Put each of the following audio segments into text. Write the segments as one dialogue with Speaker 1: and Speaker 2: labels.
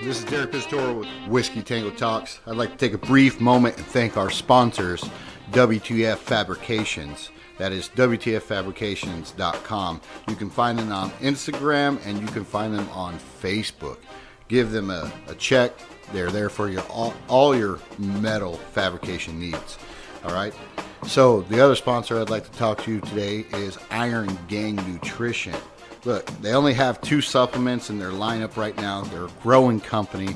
Speaker 1: This is Derek Pistoro with Whiskey Tango Talks. I'd like to take a brief moment and thank our sponsors, WTF Fabrications. That is WTFfabrications.com. You can find them on Instagram and you can find them on Facebook. Give them a check. They're there for your all your metal fabrication needs. All right. So the other sponsor I'd like to talk to you today is Iron Gang Nutrition. Look, they only have 2 supplements in their lineup right now. They're a growing company.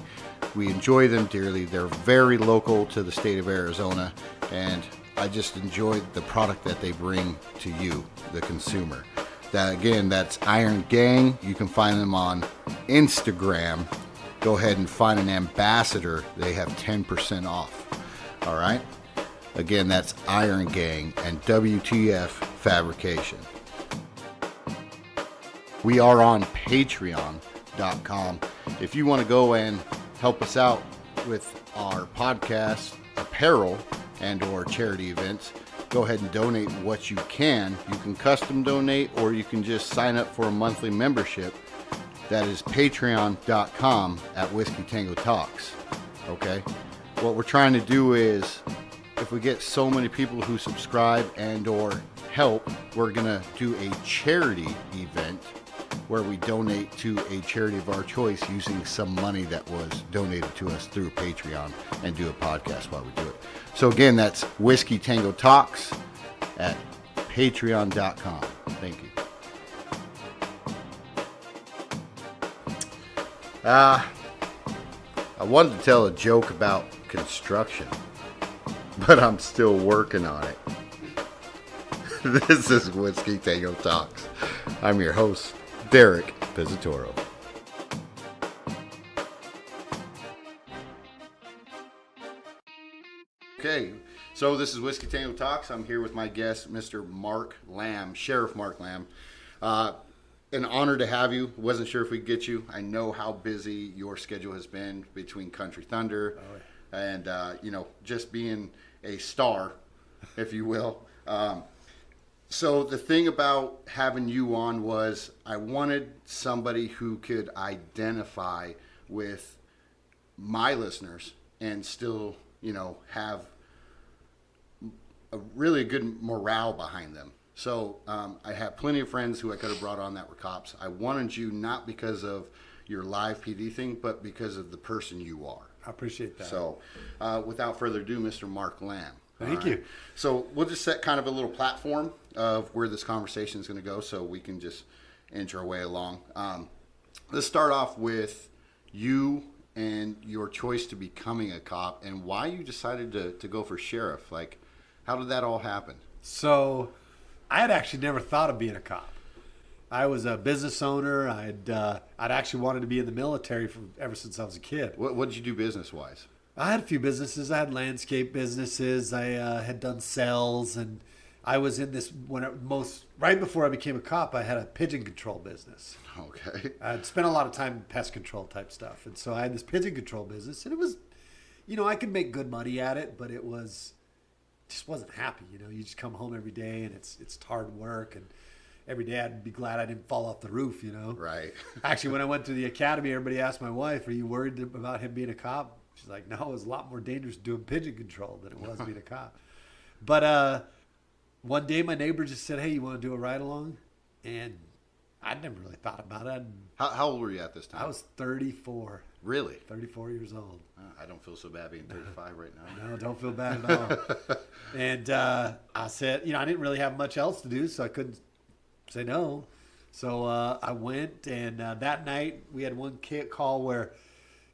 Speaker 1: We enjoy them dearly. They're very local to the state of Arizona, and I just enjoy the product that they bring to you, the consumer. That's Iron Gang. You can find them on Instagram. Go ahead and find an ambassador. They have 10% off. All right? Again, that's Iron Gang and WTF Fabrication. We are on Patreon.com. If you want to go and help us out with our podcast, apparel, and or charity events, go ahead and donate what you can. You can custom donate or you can just sign up for a monthly membership. That is Patreon.com at Whiskey Tango Talks. Okay? What we're trying to do is, if we get so many people who subscribe and or help, we're going to do a charity event where we donate to a charity of our choice using some money that was donated to us through Patreon and do a podcast while we do it. So again, that's Whiskey Tango Talks at Patreon.com. Thank you. I wanted to tell a joke about construction, but I'm still working on it. This is Whiskey Tango Talks. I'm your host, Derek Pizzatoro. Okay, so this is Whiskey Tango Talks. I'm here with my guest, Mr. Mark Lamb, Sheriff Mark Lamb. An honor to have you. Wasn't sure if we could get you. I know how busy your schedule has been between Country Thunder and, just being a star, if you will. So the thing about having you on was I wanted somebody who could identify with my listeners and still, have a really good morale behind them. So I have plenty of friends who I could have brought on that were cops. I wanted you not because of your live PD thing, but because of the person you are.
Speaker 2: I appreciate that.
Speaker 1: So without further ado, Mr. Mark Lamb.
Speaker 2: Thank you.
Speaker 1: So we'll just set kind of a little platform of where this conversation is going to go so we can just inch our way along. Let's start off with you and your choice to becoming a cop and why you decided to go for sheriff. Like, how did that all happen?
Speaker 2: So I had actually never thought of being a cop. I was a business owner. I'd actually wanted to be in the military ever since I was a kid.
Speaker 1: What did you do business-wise?
Speaker 2: I had a few businesses. I had landscape businesses. I had done sales, and I was in this right before I became a cop. I had a pigeon control business.
Speaker 1: Okay.
Speaker 2: I'd spent a lot of time in pest control type stuff, and so I had this pigeon control business, and it was, I could make good money at it, but it just wasn't happy. You just come home every day, and it's hard work, and every day I'd be glad I didn't fall off the roof.
Speaker 1: Right.
Speaker 2: Actually, when I went to the academy, everybody asked my wife, "Are you worried about him being a cop?" She's like, no, it was a lot more dangerous doing pigeon control than it was being a cop. But one day my neighbor just said, hey, you want to do a ride along? And I'd never really thought about it.
Speaker 1: How old were you at this time?
Speaker 2: I was 34.
Speaker 1: Really?
Speaker 2: 34 years old.
Speaker 1: I don't feel so bad being 35 right now.
Speaker 2: No, don't feel bad at all. And I said, I didn't really have much else to do, so I couldn't say no. So I went, and that night we had one call where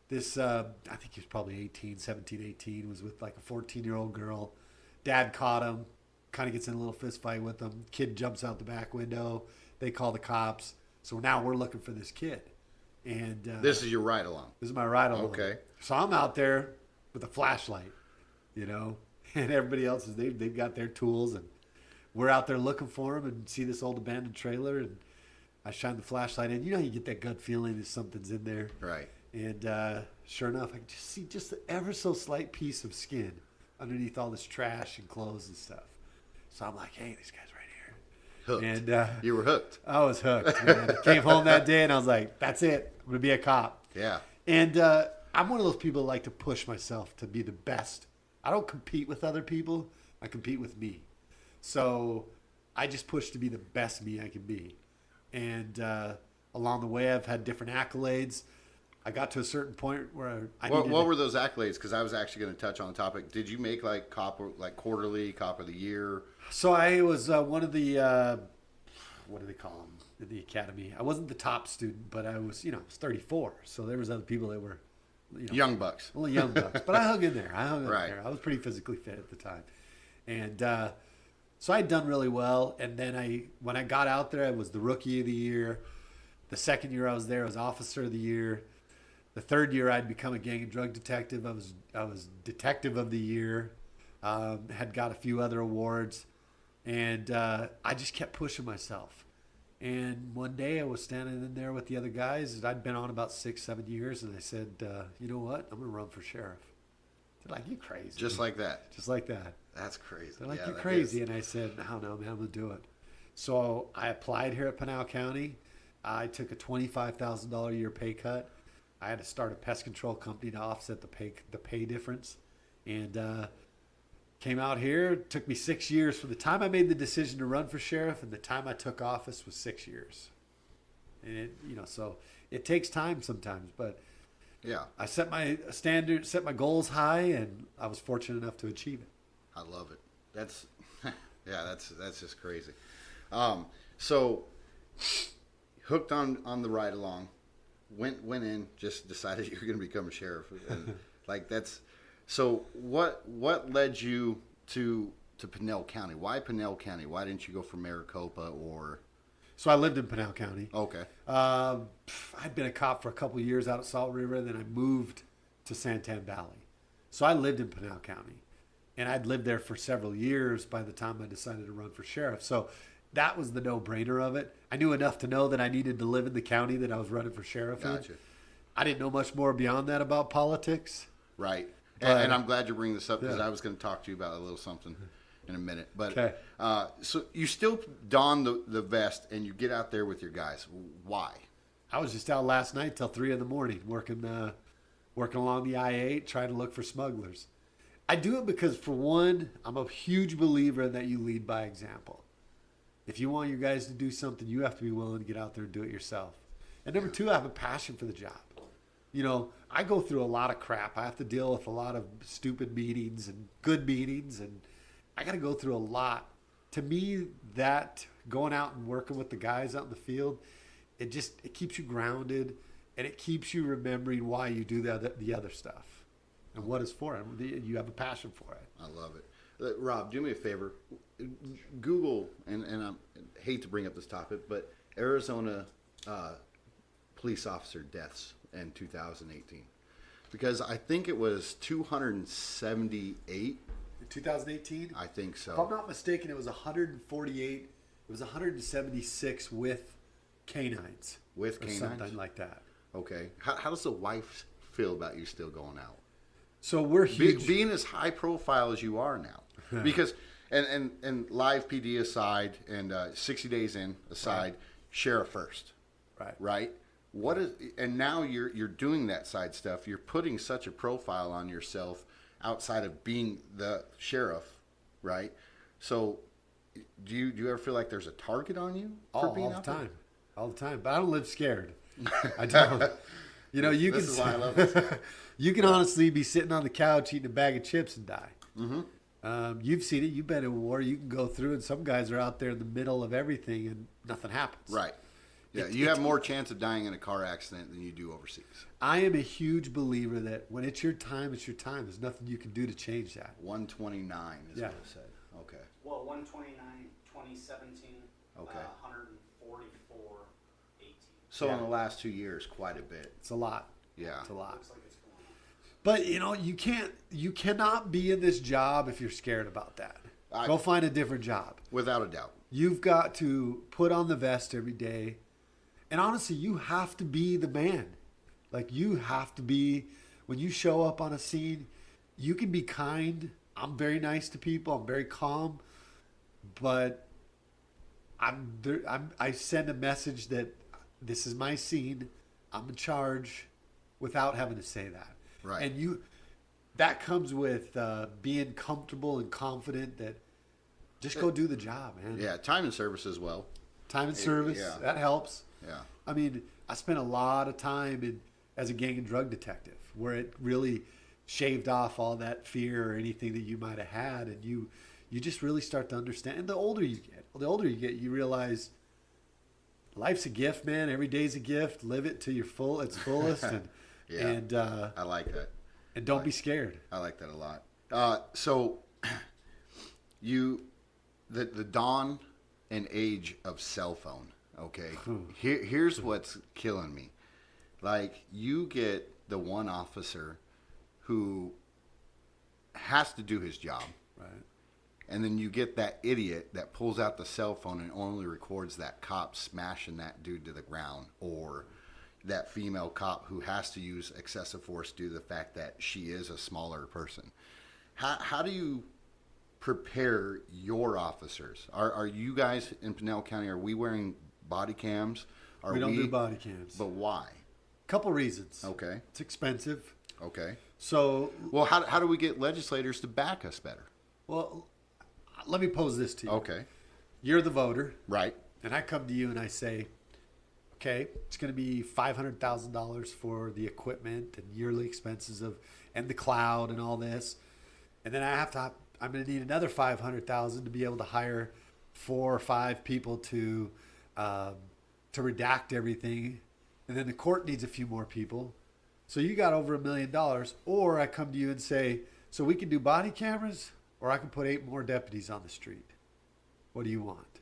Speaker 2: this, I think he was probably 17, 18, was with like a 14-year-old girl. Dad caught him, kind of gets in a little fist fight with him. Kid jumps out the back window. They call the cops. So now we're looking for this kid. And
Speaker 1: this is your ride along.
Speaker 2: This is my ride along.
Speaker 1: Okay.
Speaker 2: So I'm out there with a flashlight, and everybody else they've got their tools, and we're out there looking for him and see this old abandoned trailer, and I shine the flashlight in. You get that gut feeling that something's in there.
Speaker 1: Right.
Speaker 2: And sure enough, I could just see just an ever so slight piece of skin underneath all this trash and clothes and stuff. So I'm like, hey, this guy's right here.
Speaker 1: Hooked.
Speaker 2: And
Speaker 1: you were hooked.
Speaker 2: I was hooked, man. I came home that day and I was like, that's it. I'm going to be a cop.
Speaker 1: Yeah.
Speaker 2: And I'm one of those people that like to push myself to be the best. I don't compete with other people. I compete with me. So I just push to be the best me I can be. And along the way, I've had different accolades. I got to a certain point where
Speaker 1: What were those accolades? Because I was actually going to touch on the topic. Did you make like quarterly cop of the year?
Speaker 2: So I was one of the what do they call them in the academy? I wasn't the top student, but I was I was 34. So there was other people that were
Speaker 1: young bucks.
Speaker 2: Well, young bucks, but I hung in there.
Speaker 1: Right.
Speaker 2: There. I was pretty physically fit at the time, and so I'd done really well. And then when I got out there, I was the rookie of the year. The second year I was there, I was officer of the year. The third year, I'd become a gang and drug detective. I was detective of the year. Had got a few other awards, and I just kept pushing myself. And one day, I was standing in there with the other guys. And I'd been on about 6-7 years, and I said, "You know what? I'm going to run for sheriff." They're like, "You crazy?"
Speaker 1: Just like that.
Speaker 2: Just like that.
Speaker 1: That's crazy.
Speaker 2: They're like, "You're crazy," and I said, "I don't know, man. I'm going to do it." So I applied here at Pinal County. I took a $25,000 a year pay cut. I had to start a pest control company to offset the pay difference, and came out here. It took me 6 years from the time I made the decision to run for sheriff and the time I took office was 6 years. And so it takes time sometimes, but
Speaker 1: yeah,
Speaker 2: I set my standard, set my goals high, and I was fortunate enough to achieve it.
Speaker 1: I love it. That's that's just crazy. So hooked on the ride along. Went in, just decided you were going to become a sheriff, and so what led you to Pinal County? Why Pinal County? Why didn't you go for Maricopa or?
Speaker 2: So I lived in Pinal County.
Speaker 1: Okay.
Speaker 2: I'd been a cop for a couple of years out at Salt River, then I moved to Santan Valley. So I lived in Pinal County, and I'd lived there for several years by the time I decided to run for sheriff. So that was the no-brainer of it. I knew enough to know that I needed to live in the county that I was running for sheriff
Speaker 1: Gotcha.
Speaker 2: in. I didn't know much more beyond that about politics.
Speaker 1: Right. And I'm glad you're bringing this up because
Speaker 2: Yeah.
Speaker 1: I was going to talk to you about a little something in a minute. But
Speaker 2: Okay.
Speaker 1: So you still don the vest and you get out there with your guys. Why?
Speaker 2: I was just out last night till 3 a.m. working along the I-8 trying to look for smugglers. I do it because, for one, I'm a huge believer that you lead by example. If you want your guys to do something, you have to be willing to get out there and do it yourself. And number two, I have a passion for the job. I go through a lot of crap. I have to deal with a lot of stupid meetings and good meetings, and I got to go through a lot. To me, that going out and working with the guys out in the field, it keeps you grounded, and it keeps you remembering why you do the other stuff and what it's for. You have a passion for it.
Speaker 1: I love it. Rob, do me a favor. Google, and I hate to bring up this topic, but Arizona police officer deaths in 2018. Because I think it was 278.
Speaker 2: In 2018?
Speaker 1: I think so.
Speaker 2: If I'm not mistaken, it was 148. It was 176 with canines.
Speaker 1: With
Speaker 2: or
Speaker 1: canines?
Speaker 2: something like that.
Speaker 1: Okay. How does the wife feel about you still going out?
Speaker 2: So we're huge.
Speaker 1: Being as high profile as you are now. Because, and live PD aside, and 60 days in aside, sheriff first. Right? And now you're doing that side stuff. You're putting such a profile on yourself outside of being the sheriff, right? So do you ever feel like there's a target on you for being out there?
Speaker 2: All the time. But I don't live scared. I don't. You
Speaker 1: This is why I love this.
Speaker 2: You can honestly be sitting on the couch eating a bag of chips and die.
Speaker 1: Mm-hmm.
Speaker 2: You've seen it. You've been in war. You can go through, and some guys are out there in the middle of everything, and nothing happens.
Speaker 1: Right. Yeah, you have more chance of dying in a car accident than you do overseas.
Speaker 2: I am a huge believer that when it's your time, it's your time. There's nothing you can do to change that.
Speaker 1: 129 is what it said. Okay.
Speaker 3: Well, 129, 2017.
Speaker 1: Okay.
Speaker 3: 144, 18.
Speaker 1: So in the last 2 years, quite a bit.
Speaker 2: It's a lot.
Speaker 1: Yeah.
Speaker 2: It's a lot.
Speaker 3: Looks like it's going on.
Speaker 2: But you cannot be in this job if you're scared about that. Go find a different job.
Speaker 1: Without a doubt.
Speaker 2: You've got to put on the vest every day. And honestly, you have to be the man. Like, you have to be, when you show up on a scene, you can be kind. I'm very nice to people. I'm very calm. But I send a message that this is my scene. I'm in charge. without having to say that.
Speaker 1: Right.
Speaker 2: And that comes with being comfortable and confident that just go do the job, man.
Speaker 1: Yeah, time and service as well.
Speaker 2: Time and service,
Speaker 1: Yeah.
Speaker 2: that helps.
Speaker 1: Yeah.
Speaker 2: I mean, I spent a lot of time as a gang and drug detective where it really shaved off all that fear or anything that you might have had. And you just really start to understand. And the older you get, you realize life's a gift, man. Every day's a gift. Live it to its fullest. And,
Speaker 1: Yeah.
Speaker 2: and
Speaker 1: I like that.
Speaker 2: And don't be scared.
Speaker 1: I like that a lot. So the dawn and age of cell phone. Okay. Here's what's killing me. Like, you get the one officer who has to do his job.
Speaker 2: Right.
Speaker 1: And then you get that idiot that pulls out the cell phone and only records that cop smashing that dude to the ground, or that female cop who has to use excessive force due to the fact that she is a smaller person. How do you prepare your officers? Are you guys in Pinal County, are we wearing body cams?
Speaker 2: We don't do body cams.
Speaker 1: But why?
Speaker 2: Couple reasons.
Speaker 1: Okay.
Speaker 2: It's expensive.
Speaker 1: Okay.
Speaker 2: So,
Speaker 1: well, how do we get legislators to back us better?
Speaker 2: Well, let me pose this to you.
Speaker 1: Okay.
Speaker 2: You're the voter.
Speaker 1: Right.
Speaker 2: And I come to you and I say, okay, it's going to be $500,000 for the equipment and yearly expenses and the cloud and all this. And then I'm going to need another $500,000 to be able to hire 4 or 5 people to redact everything. And then the court needs a few more people. So you got over $1 million. Or I come to you and say, so we can do body cameras, or I can put 8 more deputies on the street. What do you want?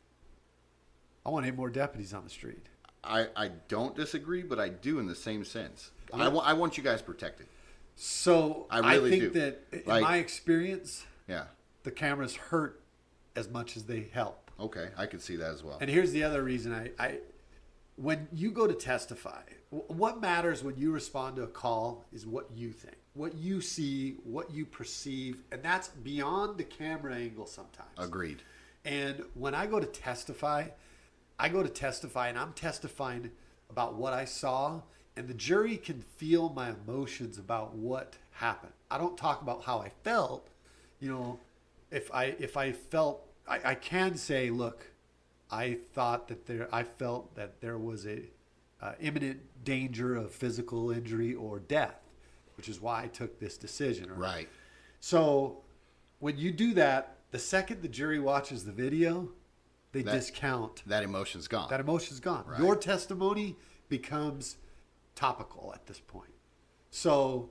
Speaker 2: I want 8 more deputies on the street.
Speaker 1: I don't disagree, but I do in the same sense. I want you guys protected.
Speaker 2: So
Speaker 1: I really
Speaker 2: think
Speaker 1: do.
Speaker 2: that in my experience,
Speaker 1: yeah,
Speaker 2: the cameras hurt as much as they help.
Speaker 1: Okay, I could see that as well.
Speaker 2: And here's the other reason when you go to testify, what matters when you respond to a call is what you think, what you see, what you perceive, and that's beyond the camera angle sometimes.
Speaker 1: Agreed.
Speaker 2: And when I go to testify, and I'm testifying about what I saw, and the jury can feel my emotions about what happened. I don't talk about how I felt. You know, if I felt, I can say, look, I felt that there was a imminent danger of physical injury or death, which is why I took this decision.
Speaker 1: Right.
Speaker 2: So when you do that, the second the jury watches the video, they discount.
Speaker 1: That emotion's gone.
Speaker 2: That emotion's gone.
Speaker 1: Right.
Speaker 2: Your testimony becomes topical at this point. So,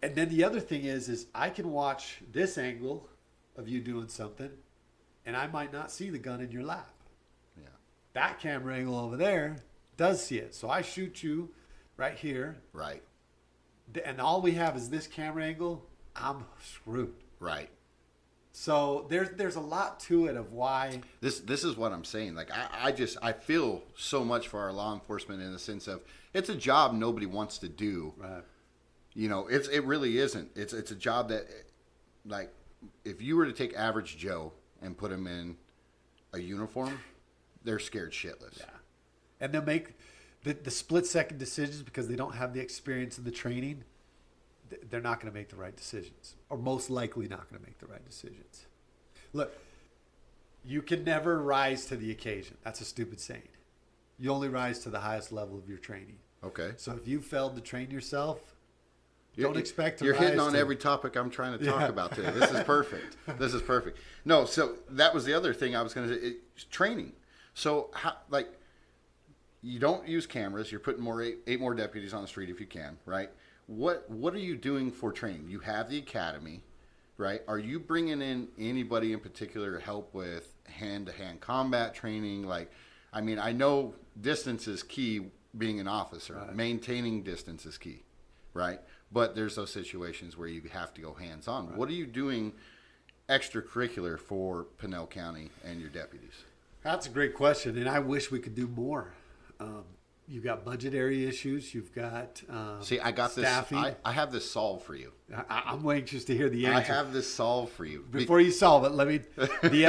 Speaker 2: and then the other thing is I can watch this angle of you doing something, and I might not see the gun in your lap.
Speaker 1: Yeah.
Speaker 2: That camera angle over there does see it. So I shoot you right here.
Speaker 1: Right.
Speaker 2: And all we have is this camera angle. I'm screwed.
Speaker 1: Right.
Speaker 2: So there's a lot to it of why.
Speaker 1: This is what I'm saying. Like I feel so much for our law enforcement in the sense of it's a job nobody wants to do.
Speaker 2: Right.
Speaker 1: You know, it really isn't. It's a job that, like, if you were to take average Joe and put him in a uniform, they're scared shitless.
Speaker 2: Yeah. And they'll make the split second decisions because they don't have the experience and the training. They're not going to make the right decisions, or most likely not going to make the right decisions. Look, you can never rise to the occasion. That's a stupid saying. You only rise to the highest level of your training.
Speaker 1: Okay.
Speaker 2: So if you failed to train yourself, don't expect to
Speaker 1: You're
Speaker 2: rise
Speaker 1: hitting on
Speaker 2: to-
Speaker 1: every topic I'm trying to talk
Speaker 2: Yeah.
Speaker 1: about today. This is perfect. This is perfect. No, so that was the other thing I was going to say. It's training. So, you don't use cameras. You're putting 8 more deputies on the street if you can, right? What are you doing for training? You have the academy, right? Are you bringing in anybody in particular to help with hand-to-hand combat training? Like, I mean, I know distance is key being an officer.
Speaker 2: Right. Maintaining
Speaker 1: Distance is key, right? But there's those situations where you have to go hands-on.
Speaker 2: Right.
Speaker 1: What are you doing extracurricular for Pinal County and your deputies?
Speaker 2: That's a great question, and I wish we could do more. You've got budgetary issues. You've got
Speaker 1: See, I got
Speaker 2: staffing.
Speaker 1: this. I have this solved for you.
Speaker 2: I'm anxious to hear the answer.
Speaker 1: I have this solved for you.
Speaker 2: Before you solve it, let me. The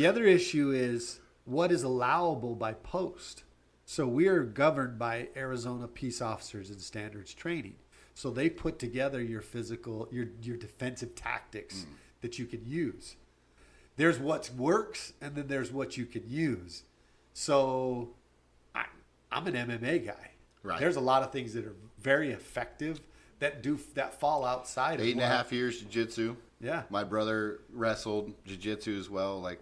Speaker 2: other issue is what is allowable by post. So we are governed by Arizona Peace Officers and Standards Training. So they put together your defensive tactics that you can use. There's what works, and then there's what you can use. So I'm an MMA guy.
Speaker 1: Right.
Speaker 2: There's a lot of things that are very effective that fall outside.
Speaker 1: 8.5 years jiu-jitsu.
Speaker 2: Yeah.
Speaker 1: My brother wrestled jiu-jitsu as well. Like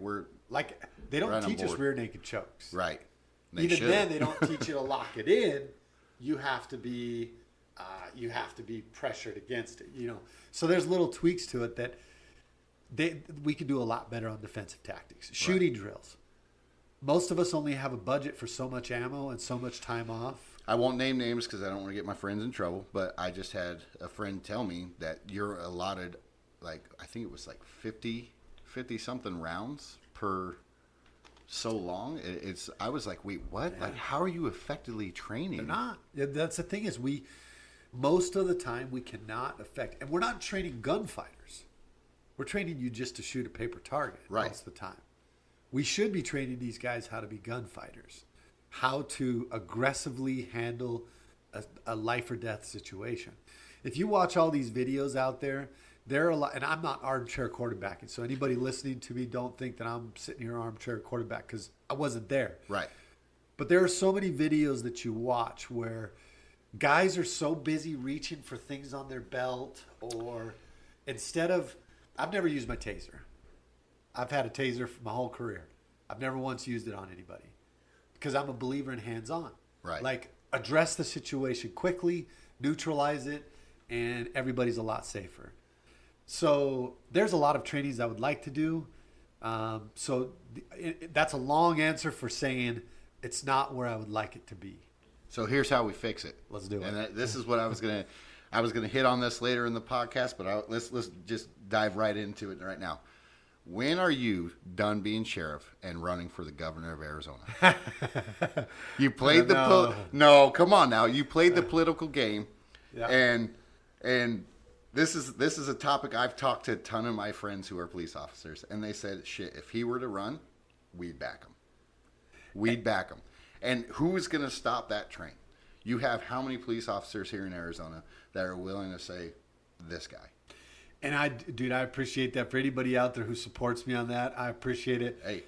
Speaker 2: they don't
Speaker 1: right on
Speaker 2: teach us
Speaker 1: board.
Speaker 2: rear naked chokes.
Speaker 1: Right.
Speaker 2: Even then, they don't teach you to lock it in. You have to be pressured against it. So there's little tweaks to it that we can do a lot better on defensive tactics. Shooting drills. Most of us only have a budget for so much ammo and so much time off.
Speaker 1: I won't name names because I don't want to get my friends in trouble, but I just had a friend tell me that you're allotted, I think it was 50 something rounds per so long. I was like, wait, what?
Speaker 2: Yeah.
Speaker 1: How are you effectively training?
Speaker 2: They're not. That's the thing is most of the time we cannot affect, and we're not training gunfighters. We're training you just to shoot a paper target most of the time. We should be training these guys how to be gunfighters, how to aggressively handle a life or death situation. If you watch all these videos out there, there are a lot, and I'm not armchair quarterbacking, so anybody listening to me, don't think that I'm sitting here armchair quarterback because I wasn't there.
Speaker 1: Right.
Speaker 2: But there are so many videos that you watch where guys are so busy reaching for things on their belt, or instead of, I've never used my taser. I've had a taser for my whole career. I've never once used it on anybody because I'm a believer in hands-on.
Speaker 1: Right.
Speaker 2: Address the situation quickly, neutralize it, and everybody's a lot safer. So there's a lot of trainings I would like to do. That's a long answer for saying it's not where I would like it to be.
Speaker 1: So here's how we fix it.
Speaker 2: Let's do it.
Speaker 1: And this is what I was gonna hit on this later in the podcast, but let's just dive right into it right now. When are you done being sheriff and running for the governor of Arizona? You played no, come on now. You played the political game, and this is a topic I've talked to a ton of my friends who are police officers, and they said, "Shit, if he were to run, we'd back him. We'd back him." And who is going to stop that train? You have how many police officers here in Arizona that are willing to say, "This guy"?
Speaker 2: And I appreciate that. For anybody out there who supports me on that, I appreciate it.
Speaker 1: Hey,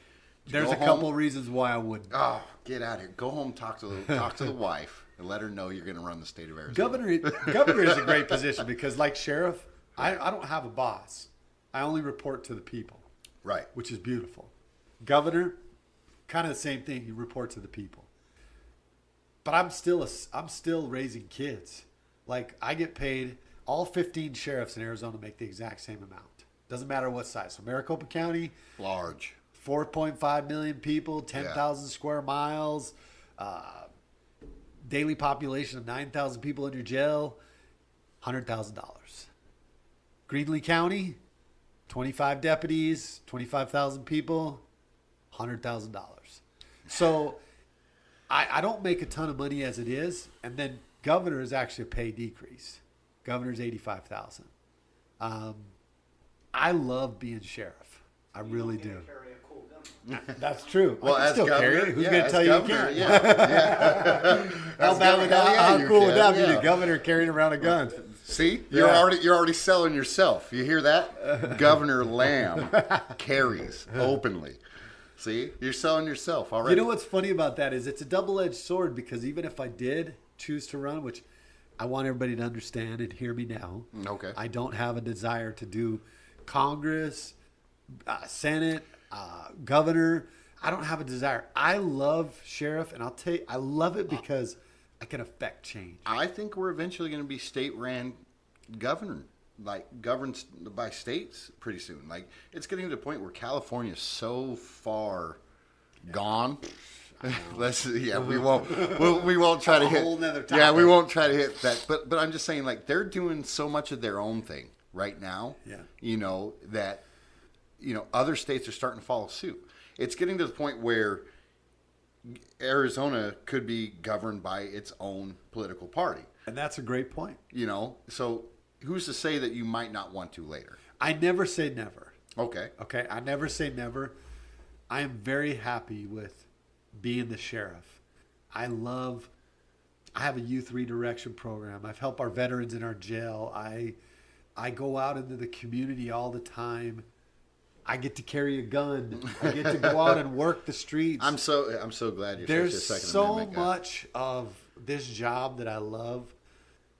Speaker 2: there's a couple reasons why I wouldn't.
Speaker 1: Oh, get out of here! Go home, talk to the wife, and let her know you're going to run the state of Arizona.
Speaker 2: Governor is a great position because, like sheriff, I don't have a boss. I only report to the people.
Speaker 1: Right.
Speaker 2: Which is beautiful. Governor, kind of the same thing. You report to the people. But I'm still raising kids. I get paid. All 15 sheriffs in Arizona make the exact same amount. Doesn't matter what size. So Maricopa County,
Speaker 1: Large.
Speaker 2: 4.5 million people, 10,000 square miles, daily population of 9,000 people in your jail, $100,000. Greenlee County, 25 deputies, 25,000 people, $100,000. So I don't make a ton of money as it is, and then governor is actually a pay decrease. Governor's $85,000. I love being sheriff. I really do.
Speaker 3: Carry a cool gun.
Speaker 2: That's true.
Speaker 1: Well,
Speaker 2: I can
Speaker 1: as
Speaker 2: still
Speaker 1: governor,
Speaker 2: carry it. Who's
Speaker 1: yeah,
Speaker 2: going to
Speaker 1: as
Speaker 2: tell
Speaker 1: governor,
Speaker 2: you you can't?
Speaker 1: Yeah.
Speaker 2: How cool would that be?
Speaker 1: Yeah.
Speaker 2: The governor carrying around a gun.
Speaker 1: See, you're already selling yourself. You hear that? Governor Lamb carries openly. See, you're selling yourself already.
Speaker 2: You know what's funny about that is it's a double-edged sword because even if I did choose to run, which I want everybody to understand and hear me now.
Speaker 1: Okay.
Speaker 2: I don't have a desire to do Congress, Senate, governor. I don't have a desire. I love sheriff, and I'll tell you, I love it because I can affect change.
Speaker 1: I think we're eventually going to be state-ran governed by states pretty soon. It's getting to the point where California is so far gone. We won't try to hit.
Speaker 2: Whole nother topic.
Speaker 1: Yeah, we won't try to hit that. But I'm just saying, they're doing so much of their own thing right now.
Speaker 2: Yeah.
Speaker 1: That other states are starting to follow suit. It's getting to the point where Arizona could be governed by its own political party.
Speaker 2: And that's a great point.
Speaker 1: So who's to say that you might not want to later?
Speaker 2: I never say never.
Speaker 1: Okay.
Speaker 2: Okay, I never say never. I am very happy with being the sheriff. I have a youth redirection program. I've helped our veterans in our jail. I go out into the community all the time. I get to carry a gun. I get to go out and work the streets.
Speaker 1: I'm so glad you're
Speaker 2: There's
Speaker 1: such a Second
Speaker 2: so
Speaker 1: Amendment guy.
Speaker 2: much of this job that I love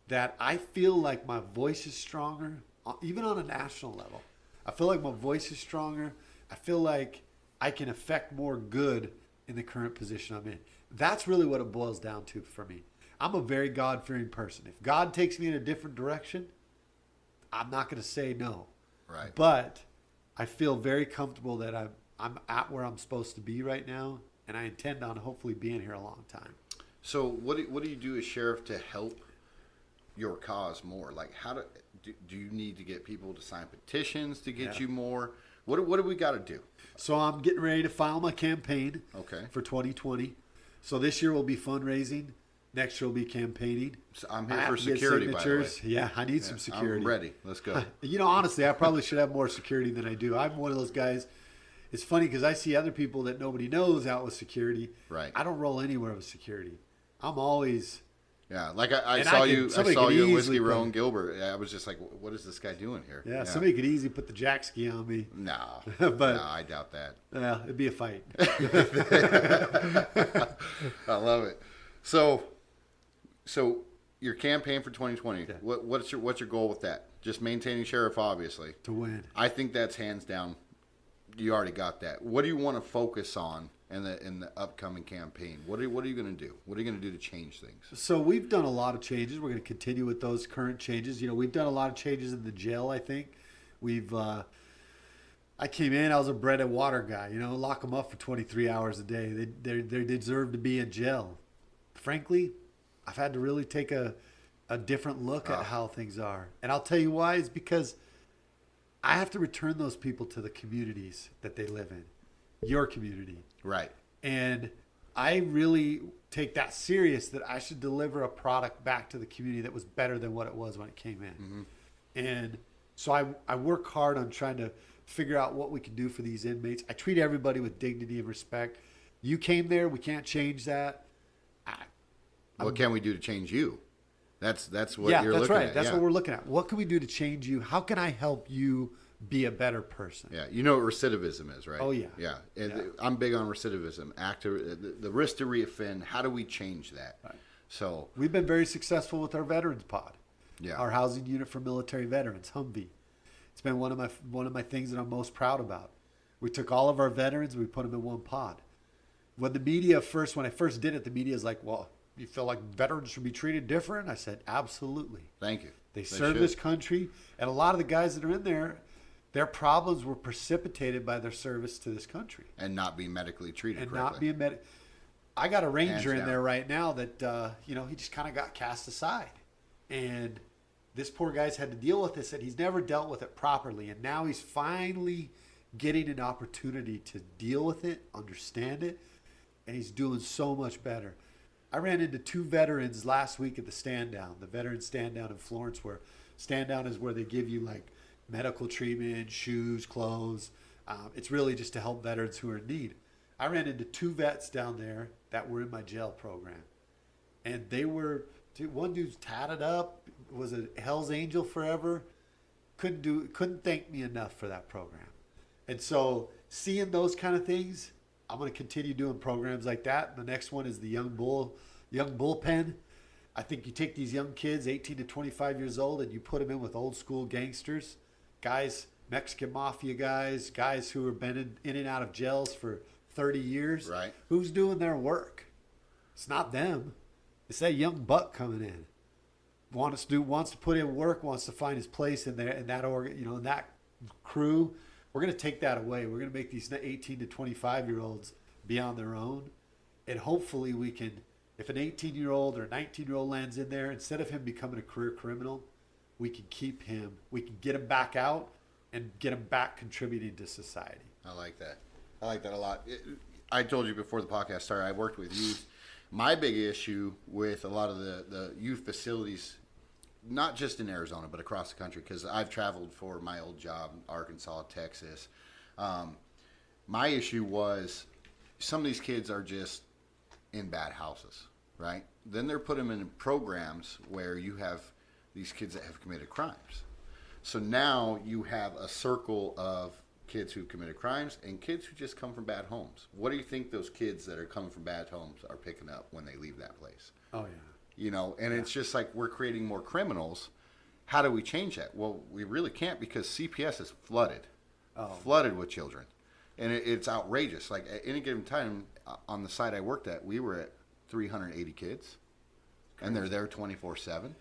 Speaker 2: that I feel like my voice is stronger, even on a national level. I feel like my voice is stronger. I feel like I can affect more good in the current position I'm in. That's really what it boils down to for me. I'm a very God-fearing person. If God takes me in a different direction, I'm not going to say no.
Speaker 1: Right.
Speaker 2: But I feel very comfortable that I'm at where I'm supposed to be right now, and I intend on hopefully being here a long time.
Speaker 1: So what do you do as sheriff to help your cause more? Like, how do you need to get people to sign petitions to get
Speaker 2: Yeah.
Speaker 1: you more? What do we got to do?
Speaker 2: So I'm getting ready to file my campaign
Speaker 1: Okay.
Speaker 2: for 2020. So this year will be fundraising. Next year will be campaigning.
Speaker 1: So I'm
Speaker 2: I
Speaker 1: here
Speaker 2: have
Speaker 1: for
Speaker 2: to get
Speaker 1: security, by the way.
Speaker 2: signatures. Yeah, I need some security.
Speaker 1: I'm ready. Let's go.
Speaker 2: You know, honestly, I probably should have more security than I do. I'm one of those guys. It's funny because I see other people that nobody knows out with security.
Speaker 1: Right.
Speaker 2: I don't roll anywhere with security. I'm always.
Speaker 1: Yeah, like I
Speaker 2: And
Speaker 1: saw
Speaker 2: I could-
Speaker 1: you. I
Speaker 2: somebody
Speaker 1: saw
Speaker 2: could
Speaker 1: you at
Speaker 2: easily
Speaker 1: Whiskey
Speaker 2: put-
Speaker 1: Row in Gilbert. I was just like, what is this guy doing here?
Speaker 2: Yeah, somebody could easily put the jack ski on me.
Speaker 1: No,
Speaker 2: But-
Speaker 1: no, I doubt that.
Speaker 2: Yeah, it'd be a fight.
Speaker 1: I love it. So your campaign for 2020.
Speaker 2: Yeah.
Speaker 1: What's your goal with that? Just maintaining sheriff, obviously.
Speaker 2: To win.
Speaker 1: I think that's hands down. You already got that. What do you want to focus on in the upcoming campaign? What are you going to do? What are you going to do to change things?
Speaker 2: So we've done a lot of changes. We're going to continue with those current changes. You know, we've done a lot of changes in the jail, I think. I came in, I was a bread and water guy, you know, lock them up for 23 hours a day. They deserve to be in jail. Frankly, I've had to really take a different look at how things are. And I'll tell you why. It's because I have to return those people to the communities that they live in, your community.
Speaker 1: Right.
Speaker 2: And I really take that serious that I should deliver a product back to the community that was better than what it was when it came in.
Speaker 1: Mm-hmm.
Speaker 2: And so I work hard on trying to figure out what we can do for these inmates. I treat everybody with dignity and respect. You came there. We can't change that.
Speaker 1: What can we do to change you? That's what
Speaker 2: Yeah,
Speaker 1: you're
Speaker 2: that's
Speaker 1: looking
Speaker 2: right.
Speaker 1: at.
Speaker 2: That's
Speaker 1: yeah.
Speaker 2: what we're looking at. What can we do to change you? How can I help you be a better person?
Speaker 1: Yeah, you know what recidivism is, right?
Speaker 2: Oh, yeah.
Speaker 1: Yeah. And
Speaker 2: Yeah.
Speaker 1: I'm big on recidivism. The risk to reoffend. How do we change that?
Speaker 2: Right.
Speaker 1: So
Speaker 2: We've been very successful with our veterans pod.
Speaker 1: Yeah.
Speaker 2: Our housing unit for military veterans, Humvee. It's been one of my things that I'm most proud about. We took all of our veterans, we put them in one pod. When I first did it, the media is like, well, you feel like veterans should be treated different? I said, absolutely.
Speaker 1: thank you.
Speaker 2: They serve
Speaker 1: should.
Speaker 2: this country, and a lot of the guys that are in there, their problems were precipitated by their service to this country.
Speaker 1: And not be medically treated
Speaker 2: And
Speaker 1: correctly.
Speaker 2: not being med. I got a ranger
Speaker 1: Hands
Speaker 2: in
Speaker 1: down.
Speaker 2: there right now that he just kind of got cast aside, and this poor guy's had to deal with this, and he's never dealt with it properly, and now he's finally getting an opportunity to deal with it, understand it, and he's doing so much better. I ran into 2 veterans last week at the stand down, the veteran stand down in Florence, where stand down is where they give you like medical treatment, shoes, clothes. It's really just to help veterans who are in need. I ran into 2 vets down there that were in my jail program, and one dude's tatted up, was a Hell's Angel forever, couldn't thank me enough for that program. And so seeing those kind of things, I'm going to continue doing programs like that. The next one is the young bullpen. I think you take these young kids, 18 to 25 years old, and you put them in with old school gangsters, guys, Mexican mafia guys who have been in and out of jails for 30 years.
Speaker 1: Right.
Speaker 2: Who's doing their work? It's not them. It's that young buck coming in. Wants to put in work, wants to find his place in there, in that crew. We're going to take that away. We're going to make these 18 to 25-year-olds be on their own. And hopefully we can, if an 18-year-old or a 19-year-old lands in there, instead of him becoming a career criminal, we can keep him. We can get him back out and get him back contributing to society.
Speaker 1: I like that. I like that a lot. I told you before the podcast started, I worked with youth. My big issue with a lot of the youth facilities, not just in Arizona, but across the country, because I've traveled for my old job, Arkansas, Texas. My issue was some of these kids are just in bad houses, right? Then they're put them in programs where you have these kids that have committed crimes. So now you have a circle of kids who committed crimes and kids who just come from bad homes. What do you think those kids that are coming from bad homes are picking up when they leave that place?
Speaker 2: Oh, yeah.
Speaker 1: You know, and it's just like we're creating more criminals. How do we change that? Well, we really can't because CPS is flooded with children. And it's outrageous. Like at any given time on the site I worked at, we were at 380 kids. And they're there 24/7.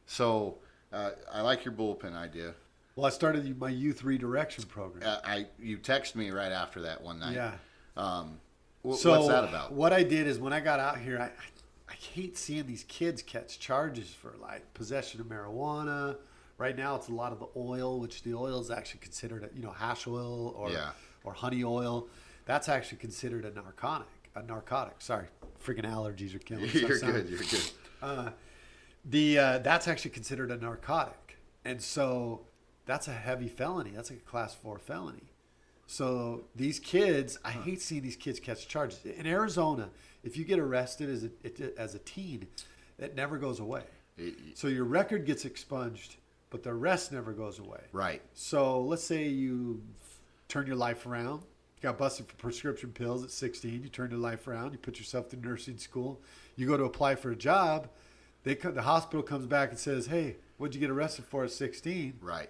Speaker 1: So I like your bullpen idea.
Speaker 2: Well, I started my youth redirection program.
Speaker 1: You texted me right after that one night.
Speaker 2: Yeah.
Speaker 1: What's that about?
Speaker 2: What I did is when I got out here, I hate seeing these kids catch charges for like possession of marijuana. Right now, it's a lot of the oil, which the oil is actually considered, hash oil or honey oil. That's actually considered a narcotic. Sorry, freaking allergies are killing me.
Speaker 1: You're good.
Speaker 2: That's actually considered a narcotic, and so that's a heavy felony. That's like a class 4 felony. So these kids, I hate seeing these kids catch charges. In Arizona, if you get arrested as a teen, it never goes away. So your record gets expunged, but the arrest never goes away.
Speaker 1: Right.
Speaker 2: So let's say you turn your life around. You got busted for prescription pills at 16. You turn your life around. You put yourself through nursing school. You go to apply for a job. The hospital comes back and says, hey, what'd you get arrested for at 16?
Speaker 1: Right.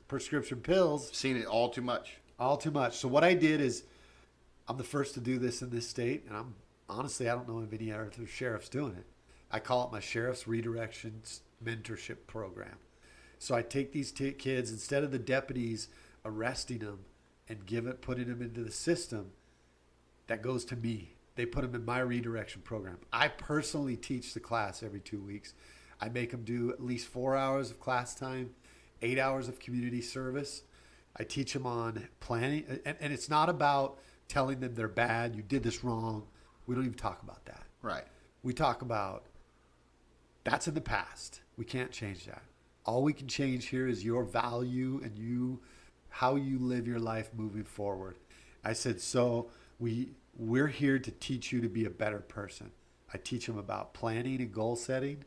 Speaker 2: Prescription pills.
Speaker 1: Seen it all too much.
Speaker 2: All too much. So what I did is, I'm the first to do this in this state, and I don't know of any other sheriffs doing it. I call it my Sheriff's Redirection Mentorship Program. So I take these kids, instead of the deputies arresting them and putting them into the system, that goes to me. They put them in my redirection program. I personally teach the class every 2 weeks. I make them do at least 4 hours of class time, 8 hours of community service. I teach them on planning. And it's not about telling them they're bad, you did this wrong. We don't even talk about that.
Speaker 1: Right.
Speaker 2: We talk about that's in the past. We can't change that. All we can change here is your value and how you live your life moving forward. I said, so we're here to teach you to be a better person. I teach them about planning and goal setting.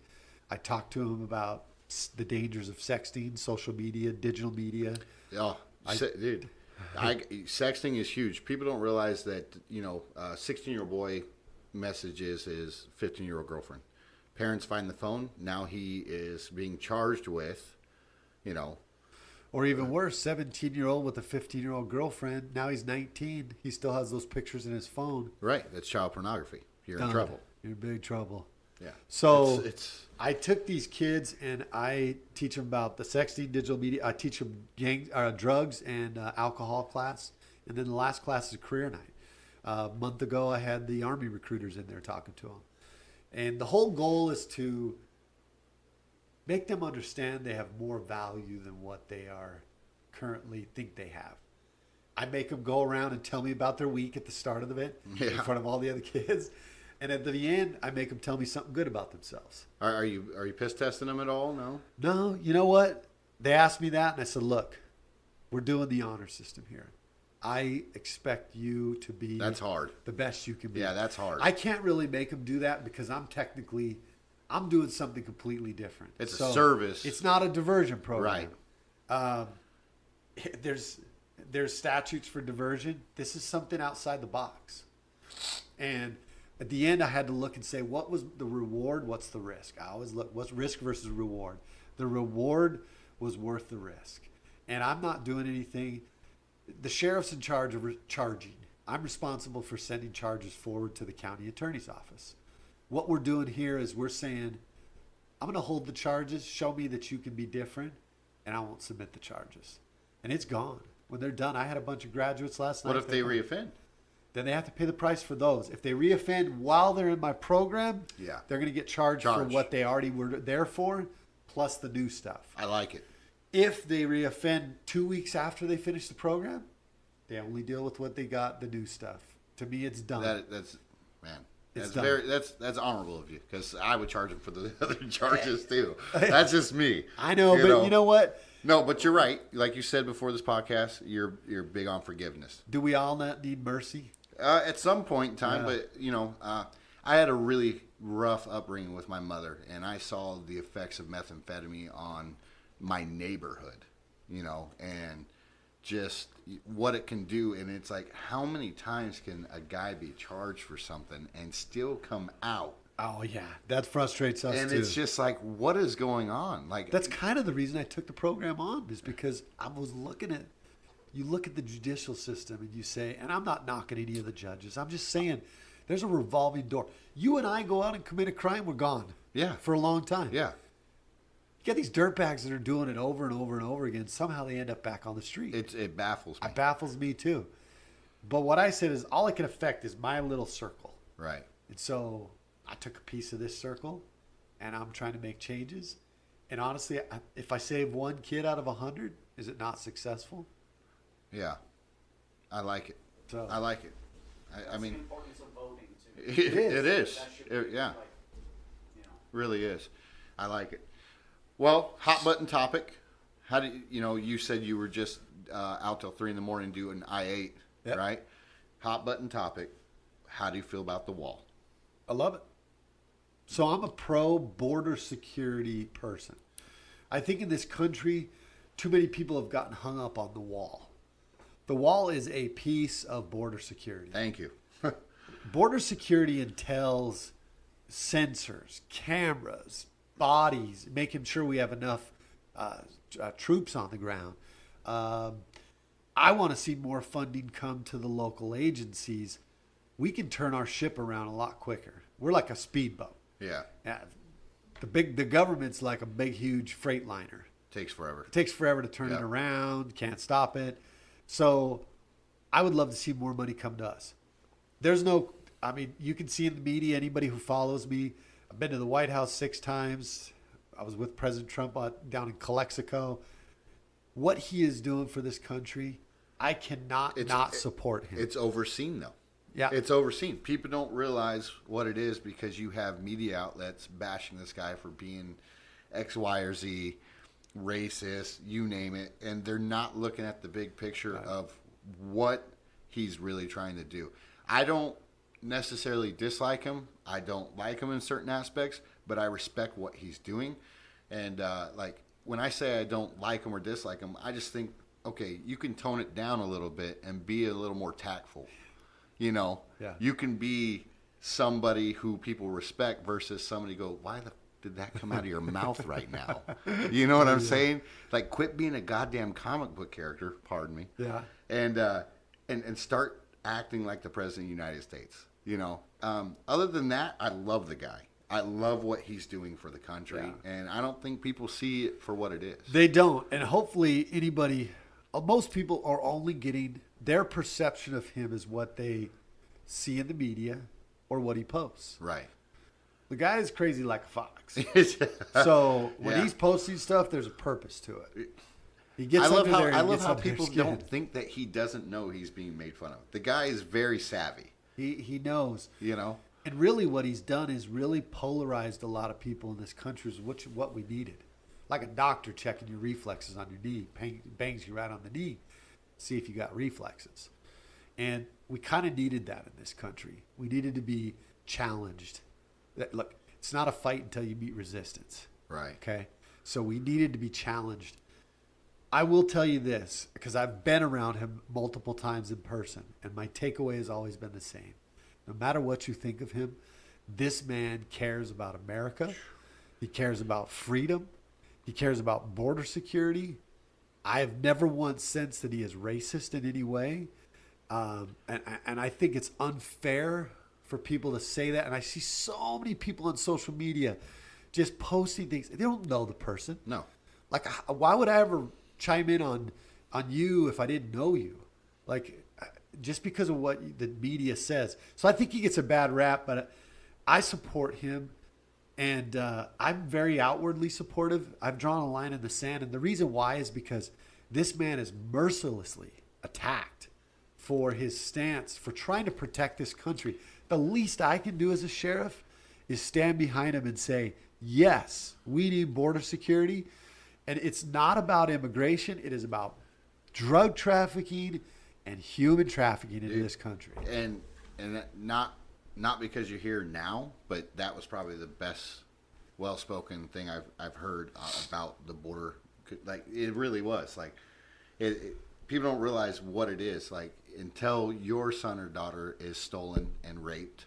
Speaker 2: I talk to them about the dangers of sexting, social media, digital media.
Speaker 1: Yeah, dude. Sexting is huge. People don't realize that, a 16-year-old boy messages his 15-year-old girlfriend. Parents find the phone. Now he is being charged with,
Speaker 2: Or even worse, 17-year-old with a 15-year-old girlfriend. Now he's 19. He still has those pictures in his phone.
Speaker 1: Right. That's child pornography. You're in trouble.
Speaker 2: You're in big trouble.
Speaker 1: Yeah.
Speaker 2: So I took these kids and I teach them about the sexting, digital media. I teach them drugs and alcohol class. And then the last class is a career night. A month ago, I had the Army recruiters in there talking to them. And the whole goal is to make them understand they have more value than what they are currently think they have. I make them go around and tell me about their week at the start of it in front of all the other kids. And at the end, I make them tell me something good about themselves.
Speaker 1: Are you piss testing them at all? No?
Speaker 2: No. You know what? They asked me that, and I said, look, we're doing the honor system here. I expect you to be
Speaker 1: that's hard.
Speaker 2: The best you can be.
Speaker 1: Yeah, that's hard.
Speaker 2: I can't really make them do that because I'm doing something completely different.
Speaker 1: It's a service.
Speaker 2: It's not a diversion program.
Speaker 1: Right.
Speaker 2: There's statutes for diversion. This is something outside the box. And at the end, I had to look and say, what was the reward? What's the risk? I always look, what's risk versus reward? The reward was worth the risk. And I'm not doing anything. The sheriff's in charge of charging. I'm responsible for sending charges forward to the county attorney's office. What we're doing here is we're saying, I'm going to hold the charges, show me that you can be different, and I won't submit the charges. And it's gone. When they're done, I had a bunch of graduates last night.
Speaker 1: What if they reoffend?
Speaker 2: Then they have to pay the price for those. If they reoffend while they're in my program, they're going to get charged for what they already were there for, plus the new stuff.
Speaker 1: I like it.
Speaker 2: If they reoffend 2 weeks after they finish the program, they only deal with what they got, the new stuff. To me, it's done.
Speaker 1: That's honorable of you because I would charge them for the other charges too. That's just me.
Speaker 2: I know, but you know what?
Speaker 1: No, but you're right. Like you said before this podcast, you're big on forgiveness.
Speaker 2: Do we all not need mercy?
Speaker 1: At some point in time, but I had a really rough upbringing with my mother, and I saw the effects of methamphetamine on my neighborhood, and just what it can do. And it's like, how many times can a guy be charged for something and still come out?
Speaker 2: Oh yeah, that frustrates us
Speaker 1: And
Speaker 2: too.
Speaker 1: it's just like, what is going on? Like,
Speaker 2: That's kind of the reason I took the program on, is because I was looking at, you look at the judicial system and you say, and I'm not knocking any of the judges, I'm just saying there's a revolving door. You and I go out and commit a crime, we're gone.
Speaker 1: Yeah.
Speaker 2: For a long time.
Speaker 1: yeah,
Speaker 2: You got these dirtbags that are doing it over and over and over again. Somehow they end up back on the street.
Speaker 1: it baffles me.
Speaker 2: It baffles me too. But what I said is, all it can affect is my little circle.
Speaker 1: Right.
Speaker 2: And so I took a piece of this circle, and I'm trying to make changes. And honestly, if I save one kid out of 100, is it not successful?
Speaker 1: Yeah. I like it.
Speaker 2: So
Speaker 1: I like it. I
Speaker 3: That's
Speaker 1: mean,
Speaker 3: the importance of voting too.
Speaker 1: it is.
Speaker 3: That should
Speaker 1: Yeah.
Speaker 3: be like, you know.
Speaker 1: Really is. I like it. Well, hot button topic. How do you said you were just out till 3 a.m. doing I-8,
Speaker 2: Yep.
Speaker 1: right? Hot button topic. How do you feel about the wall?
Speaker 2: I love it. So I'm a pro border security person. I think in this country, too many people have gotten hung up on the wall. The wall is a piece of border security.
Speaker 1: Thank you.
Speaker 2: Border security entails sensors, cameras, bodies, making sure we have enough troops on the ground. I want to see more funding come to the local agencies. We can turn our ship around a lot quicker. We're like a speedboat.
Speaker 1: Yeah.
Speaker 2: Yeah, the government's like a big, huge freight liner.
Speaker 1: Takes forever.
Speaker 2: It takes forever to turn
Speaker 1: Yeah.
Speaker 2: it around. Can't stop it. So I would love to see more money come to us. You can see in the media, anybody who follows me, I've been to the White House 6 times. I was with President Trump down in Calexico. What he is doing for this country, I cannot not support him.
Speaker 1: It's overseen, though.
Speaker 2: Yeah.
Speaker 1: It's overseen. People don't realize what it is because you have media outlets bashing this guy for being X, Y, or Z, racist, you name it, and they're not looking at the big picture of what he's really trying to do. I don't necessarily dislike him. I don't like him in certain aspects, but I respect what he's doing. And when I say I don't like him or dislike him, I just think, okay, you can tone it down a little bit and be a little more tactful.
Speaker 2: Yeah.
Speaker 1: You can be somebody who people respect versus somebody go, why did that come out of your mouth right now? You know what I'm saying? Like, quit being a goddamn comic book character, pardon me.
Speaker 2: Yeah.
Speaker 1: And start acting like the President of the United States. Other than that, I love the guy. I love what he's doing for the country.
Speaker 2: Yeah.
Speaker 1: And I don't think people see it for what it is.
Speaker 2: They don't. And hopefully most people are only getting their perception of him is what they see in the media or what he posts.
Speaker 1: Right.
Speaker 2: The guy is crazy like a fox. So when
Speaker 1: Yeah.
Speaker 2: he's posting stuff, there's a purpose to it. He gets
Speaker 1: I love
Speaker 2: under there and
Speaker 1: how
Speaker 2: gets under their
Speaker 1: people
Speaker 2: skin.
Speaker 1: don't think that he doesn't know he's being made fun of. The guy is very savvy.
Speaker 2: He knows. And really what he's done is really polarized a lot of people in this country, which is what we needed. Like a doctor checking your reflexes on your knee, bangs you right on the knee, see if you got reflexes. And we kind of needed that in this country. We needed to be challenged. Look, it's not a fight until you meet resistance.
Speaker 1: Right.
Speaker 2: Okay? So we needed to be challenged. I will tell you this, because I've been around him multiple times in person, and my takeaway has always been the same. No matter what you think of him, this man cares about America. He cares about freedom. He cares about border security. I have never once sensed that he is racist in any way. And I think it's unfair for people to say that. And I see so many people on social media just posting things. They don't know the person.
Speaker 1: No.
Speaker 2: Like, why would I ever chime in on you if I didn't know you? Like, just because of what the media says. So I think he gets a bad rap, but I support him. And I'm very outwardly supportive. I've drawn a line in the sand. And the reason why is because this man is mercilessly attacked for his stance, for trying to protect this country. The least I can do as a sheriff is stand behind him and say, yes, we need border security. And it's not about immigration. It is about drug trafficking and human trafficking into this country.
Speaker 1: And not not because you're here now, but that was probably the best, well-spoken thing I've heard about the border. Like it really was. Like people don't realize what it is. Like until your son or daughter is stolen and raped,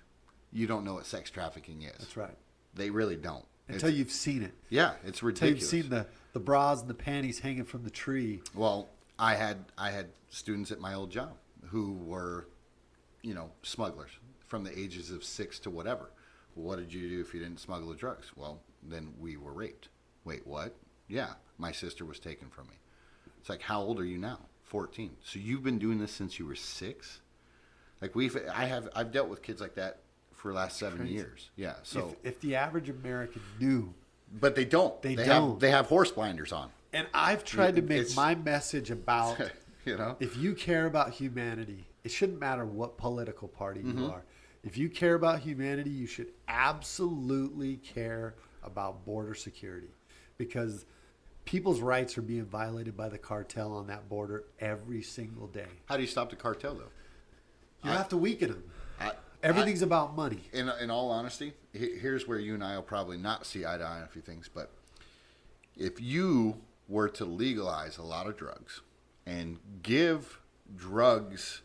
Speaker 1: you don't know what sex trafficking is.
Speaker 2: That's right.
Speaker 1: They really don't.
Speaker 2: Until you've seen it.
Speaker 1: Yeah, it's ridiculous.
Speaker 2: Until you've seen the bras and the panties hanging from the tree.
Speaker 1: Well, I had students at my old job who were, smugglers from the ages of 6 to whatever. Well, what did you do if you didn't smuggle the drugs? Well, then we were raped. Wait, what? Yeah, my sister was taken from me. It's like, how old are you now? 14. So you've been doing this since you were 6? Like I've dealt with kids like that for the last 7 years. Yeah. So
Speaker 2: if the average American knew,
Speaker 1: but they don't. They
Speaker 2: don't.
Speaker 1: They have horse blinders on.
Speaker 2: And I've tried to make my message about, if you care about humanity, it shouldn't matter what political party you are. If you care about humanity, you should absolutely care about border security, because people's rights are being violated by the cartel on that border every single day.
Speaker 1: How do you stop the cartel, though?
Speaker 2: You have to weaken them. Everything's about money.
Speaker 1: In all honesty, here's where you and I will probably not see eye to eye on a few things. But if you were to legalize a lot of drugs and give drugs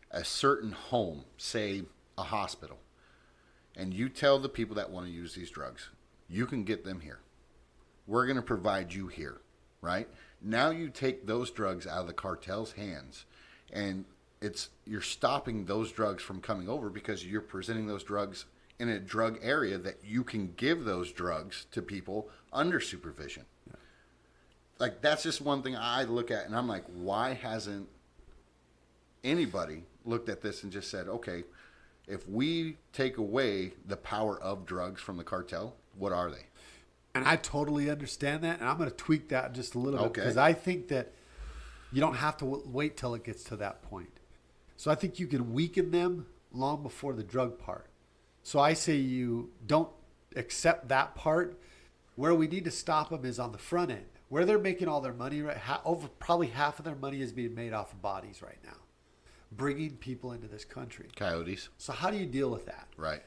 Speaker 1: a certain home, say a hospital, and you tell the people that want to use these drugs, you can get them here. We're going to provide you here, right? Now you take those drugs out of the cartel's hands, and you're stopping those drugs from coming over because you're presenting those drugs in a drug area that you can give those drugs to people under supervision. Yeah. Like that's just one thing I look at, and I'm like, why hasn't anybody looked at this and just said, okay, if we take away the power of drugs from the cartel, what are they?
Speaker 2: And I totally understand that, and I'm going to tweak that just a little bit, because I think that you don't have to wait till it gets to that point. So I think you can weaken them long before the drug part. So I say you don't accept that part. Where we need to stop them is on the front end, where they're making all their money. Right, probably half of their money is being made off of bodies right now, bringing people into this country.
Speaker 1: Coyotes.
Speaker 2: So how do you deal with that?
Speaker 1: Right.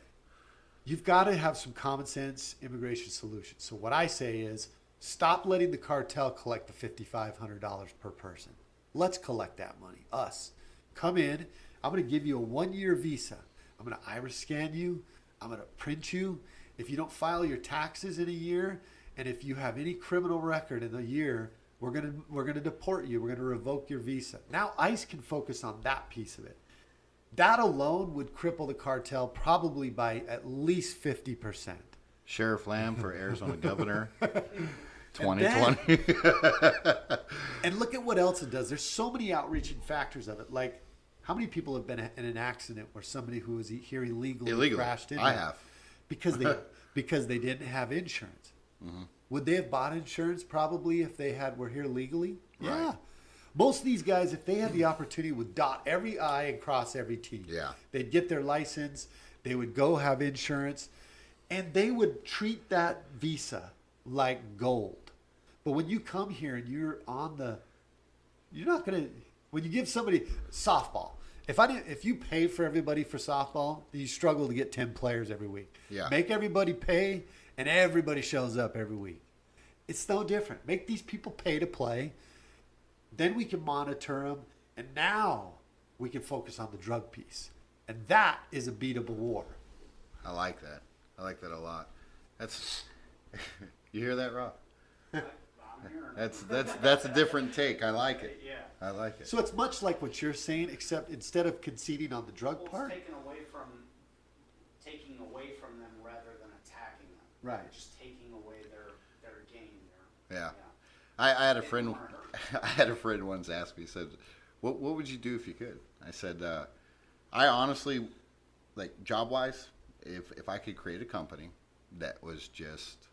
Speaker 2: You've got to have some common sense immigration solutions. So what I say is stop letting the cartel collect the $5,500 per person. Let's collect that money. Us. Come in. I'm going to give you a 1-year visa. I'm going to iris scan you. I'm going to print you. If you don't file your taxes in a year, and if you have any criminal record in a year, we're going to deport you. We're going to revoke your visa. Now ICE can focus on that piece of it. That alone would cripple the cartel probably by at least 50%.
Speaker 1: Sheriff Lamb for Arizona governor, 2020.
Speaker 2: And look at what else it does. There's so many outreaching factors of it. Like, how many people have been in an accident where somebody who was here illegally crashed into
Speaker 1: I have.
Speaker 2: Because they didn't have insurance. Mm-hmm. Would they have bought insurance probably if they were here legally?
Speaker 1: Right.
Speaker 2: Yeah. Most of these guys, if they had the opportunity, would dot every I and cross every T.
Speaker 1: Yeah.
Speaker 2: They'd get their license. They would go have insurance. And they would treat that visa like gold. But when you come here and you're not going to, when you give somebody softball, if you pay for everybody for softball, you struggle to get 10 players every week.
Speaker 1: Yeah.
Speaker 2: Make everybody pay, and everybody shows up every week. It's no different. Make these people pay to play. Then we can monitor them, and now we can focus on the drug piece. And that is a beatable war.
Speaker 1: I like that. I like that a lot. That's you hear that, Rob? That's a different take. I like it.
Speaker 3: Yeah.
Speaker 1: I like it.
Speaker 2: So it's much like what you're saying, except instead of conceding on the drug
Speaker 3: Well,
Speaker 2: part,
Speaker 3: it's taking away from them rather than attacking them.
Speaker 2: Right.
Speaker 3: Just taking away their gain.
Speaker 1: Yeah. I had a friend. I had a friend once ask me. He said, "What would you do if you could?" I said, "I honestly, like job wise, if I could create a company that was just,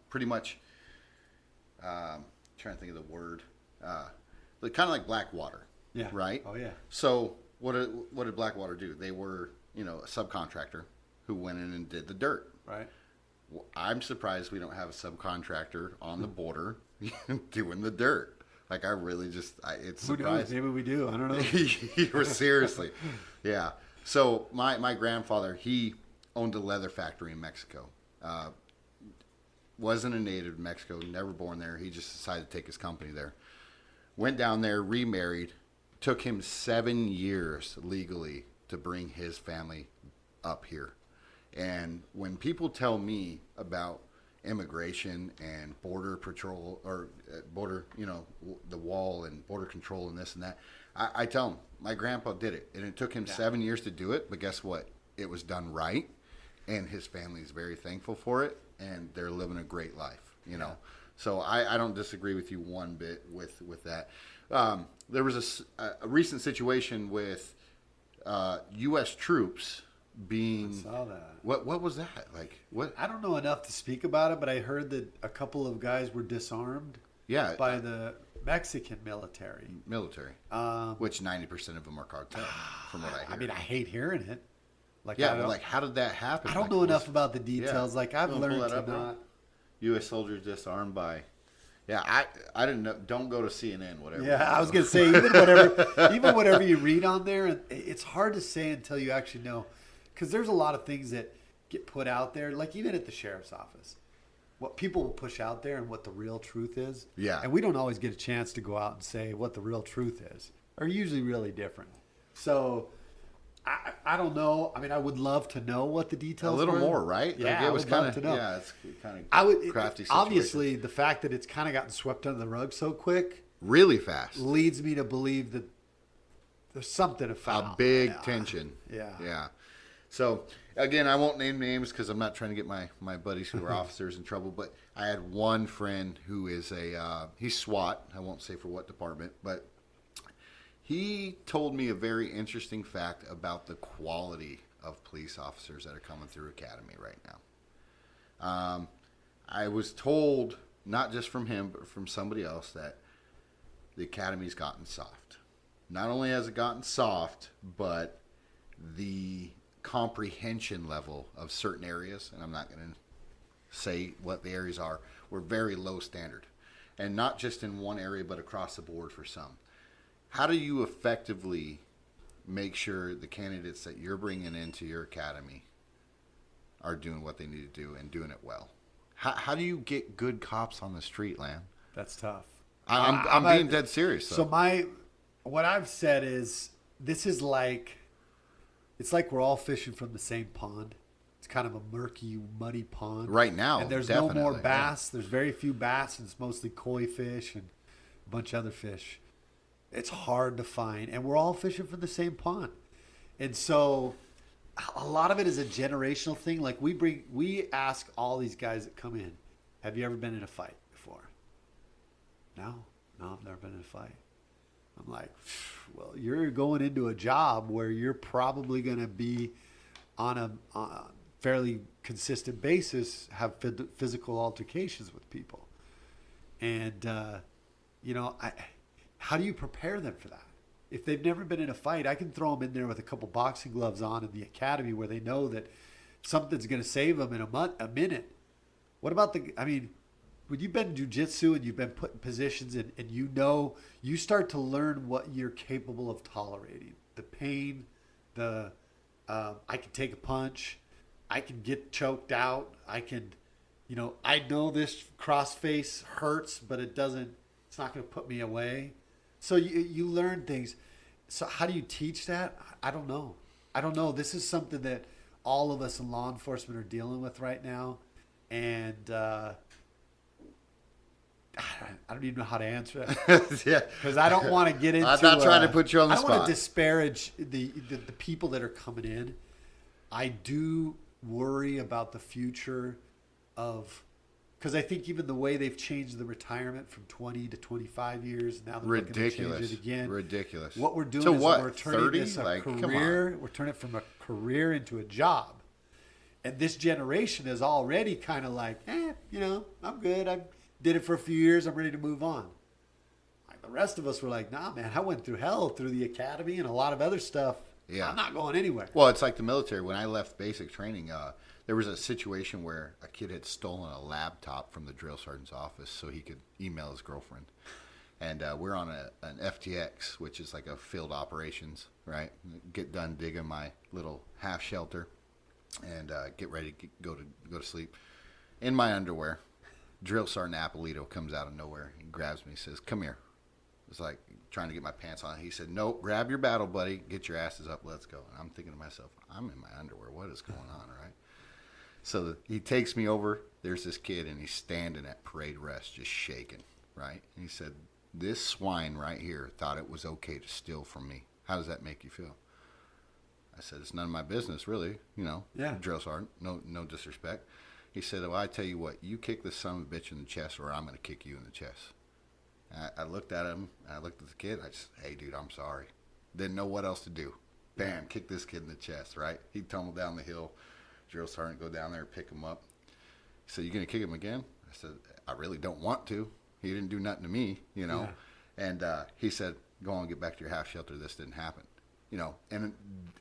Speaker 1: pretty much, trying to think of the word, kind of like Blackwater,
Speaker 2: yeah,
Speaker 1: right?
Speaker 2: Oh yeah.
Speaker 1: So what did Blackwater do? They were, a subcontractor who went in and did the dirt,
Speaker 2: Right.
Speaker 1: Well, I'm surprised we don't have a subcontractor on the border doing the dirt. Like I really it's
Speaker 2: Who knows?
Speaker 1: surprising.
Speaker 2: Maybe we do. I don't know.
Speaker 1: Seriously, yeah. So my grandfather, he owned a leather factory in Mexico. Wasn't a native of Mexico, never born there. He just decided to take his company there. Went down there, remarried. Took him 7 years legally to bring his family up here. And when people tell me about immigration and border patrol or border, the wall and border control and this and that, I tell them my grandpa did it, and it took him 7 years to do it. But guess what? It was done right, and his family is very thankful for it, and they're living a great life. So I don't disagree with you one bit with that. There was a recent situation with U.S. troops being.
Speaker 2: I saw that.
Speaker 1: What was that like? What?
Speaker 2: I don't know enough to speak about it, but I heard that a couple of guys were disarmed.
Speaker 1: Yeah.
Speaker 2: By the Mexican military.
Speaker 1: Which 90% of them are cartel, from what I hear.
Speaker 2: I mean, I hate hearing it.
Speaker 1: How did that happen?
Speaker 2: I don't know enough about the details.
Speaker 1: Yeah.
Speaker 2: I've learned to not.
Speaker 1: U.S. soldiers disarmed by. Yeah, I didn't know. Don't go to CNN, whatever.
Speaker 2: Yeah, I was gonna say even whatever you read on there, it's hard to say until you actually know, because there's a lot of things that get put out there, like even at the sheriff's office, what people will push out there and what the real truth is.
Speaker 1: Yeah,
Speaker 2: and we don't always get a chance to go out and say what the real truth is. Are usually really different. So. I don't know. I mean, I would love to know what the details
Speaker 1: a little
Speaker 2: were.
Speaker 1: more, right?
Speaker 2: Yeah,
Speaker 1: like
Speaker 2: I would love to know.
Speaker 1: Yeah, it's kind of crafty situation.
Speaker 2: Obviously, the fact that it's kind of gotten swept under the rug so quick,
Speaker 1: really fast,
Speaker 2: leads me to believe that there's something afoul.
Speaker 1: A big tension.
Speaker 2: Yeah.
Speaker 1: So again, I won't name names because I'm not trying to get my buddies who are officers in trouble. But I had one friend who is he's SWAT. I won't say for what department, but. He told me a very interesting fact about the quality of police officers that are coming through Academy right now. I was told, not just from him, but from somebody else, that the Academy's gotten soft. Not only has it gotten soft, but the comprehension level of certain areas, and I'm not going to say what the areas are, were very low standard. And not just in one area, but across the board for some. How do you effectively make sure the candidates that you're bringing into your academy are doing what they need to do and doing it well? How do you get good cops on the street, Lamb?
Speaker 2: That's tough.
Speaker 1: I'm being dead serious.
Speaker 2: So what I've said is this is it's like we're all fishing from the same pond. It's kind of a murky, muddy pond
Speaker 1: right now,
Speaker 2: and there's no more bass. Yeah. There's very few bass, and it's mostly koi fish and a bunch of other fish. It's hard to find, and we're all fishing from the same pond. And so a lot of it is a generational thing. Like we ask all these guys that come in, have you ever been in a fight before? No, I've never been in a fight. I'm like, well, you're going into a job where you're probably going to be on a fairly consistent basis, have physical altercations with people. And, how do you prepare them for that? If they've never been in a fight, I can throw them in there with a couple boxing gloves on in the academy where they know that something's going to save them in a minute. What about when you've been in jiu-jitsu and you've been put in positions and you start to learn what you're capable of tolerating. The pain, I can take a punch, I can get choked out, I know this crossface hurts, but it's not going to put me away. So you learn things. So how do you teach that? I don't know. This is something that all of us in law enforcement are dealing with right now. And I don't even know how to answer that.
Speaker 1: Yeah.
Speaker 2: Because I don't want to get into...
Speaker 1: I'm not trying to put you on the spot.
Speaker 2: I don't want to disparage the people that are coming in. I do worry about the future of... Because I think even the way they've changed the retirement from 20 to 25 years, now they're looking to change it again.
Speaker 1: Ridiculous.
Speaker 2: What we're doing is we're turning this a career. We're turning it from a career into a job. And this generation is already kind of like, I'm good. I did it for a few years. I'm ready to move on. Like the rest of us were like, nah, man, I went through hell through the academy and a lot of other stuff. Yeah. I'm not going anywhere.
Speaker 1: Well, it's like the military. When I left basic training, there was a situation where a kid had stolen a laptop from the drill sergeant's office so he could email his girlfriend. and we're on an FTX, which is like a field operations, right? Get done digging my little half shelter, and get ready to go to sleep. In my underwear, Drill Sergeant Apolito comes out of nowhere. He grabs me, says, "Come here." It's like trying to get my pants on. He said, "Nope, grab your battle buddy, get your asses up, let's go." And I'm thinking to myself, I'm in my underwear. What is going on, right? So he takes me over. There's this kid, and he's standing at parade rest, just shaking, right? And he said, "This swine right here thought it was okay to steal from me. How does that make you feel?" I said, "It's none of my business, really.
Speaker 2: Yeah.
Speaker 1: Drill sergeant, no disrespect." He said, "Well, I tell you what, you kick this son of a bitch in the chest, or I'm going to kick you in the chest." I looked at him, I looked at the kid, I just, "Hey, dude, I'm sorry." Didn't know what else to do. Bam, kick this kid in the chest, right? He tumbled down the hill. Drill sergeant go down there and pick him up. He said, "You going to kick him again?" I said, "I really don't want to. He didn't do nothing to me, Yeah. And he said, "Go on, get back to your half shelter. This didn't happen." And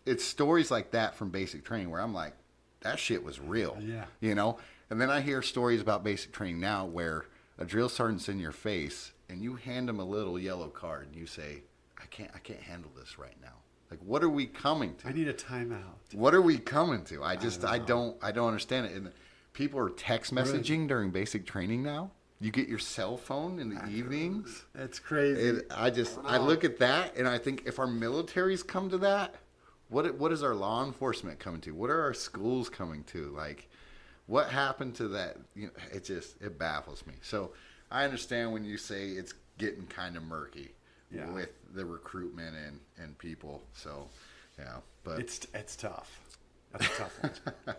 Speaker 1: it's stories like that from basic training where I'm like, that shit was real.
Speaker 2: Yeah.
Speaker 1: And then I hear stories about basic training now where a drill sergeant's in your face and you hand him a little yellow card and you say, I can't handle this right now. Like, what are we coming to?
Speaker 2: I need a timeout.
Speaker 1: What are we coming to? I don't understand it. And people are text messaging during basic training now. You get your cell phone in the evenings.
Speaker 2: That's crazy.
Speaker 1: I look at that and I think, if our militaries come to that, what is our law enforcement coming to? What are our schools coming to? Like, what happened to that? It baffles me. So I understand when you say it's getting kind of murky with the recruitment and people. So, yeah, but
Speaker 2: it's tough. That's a tough one.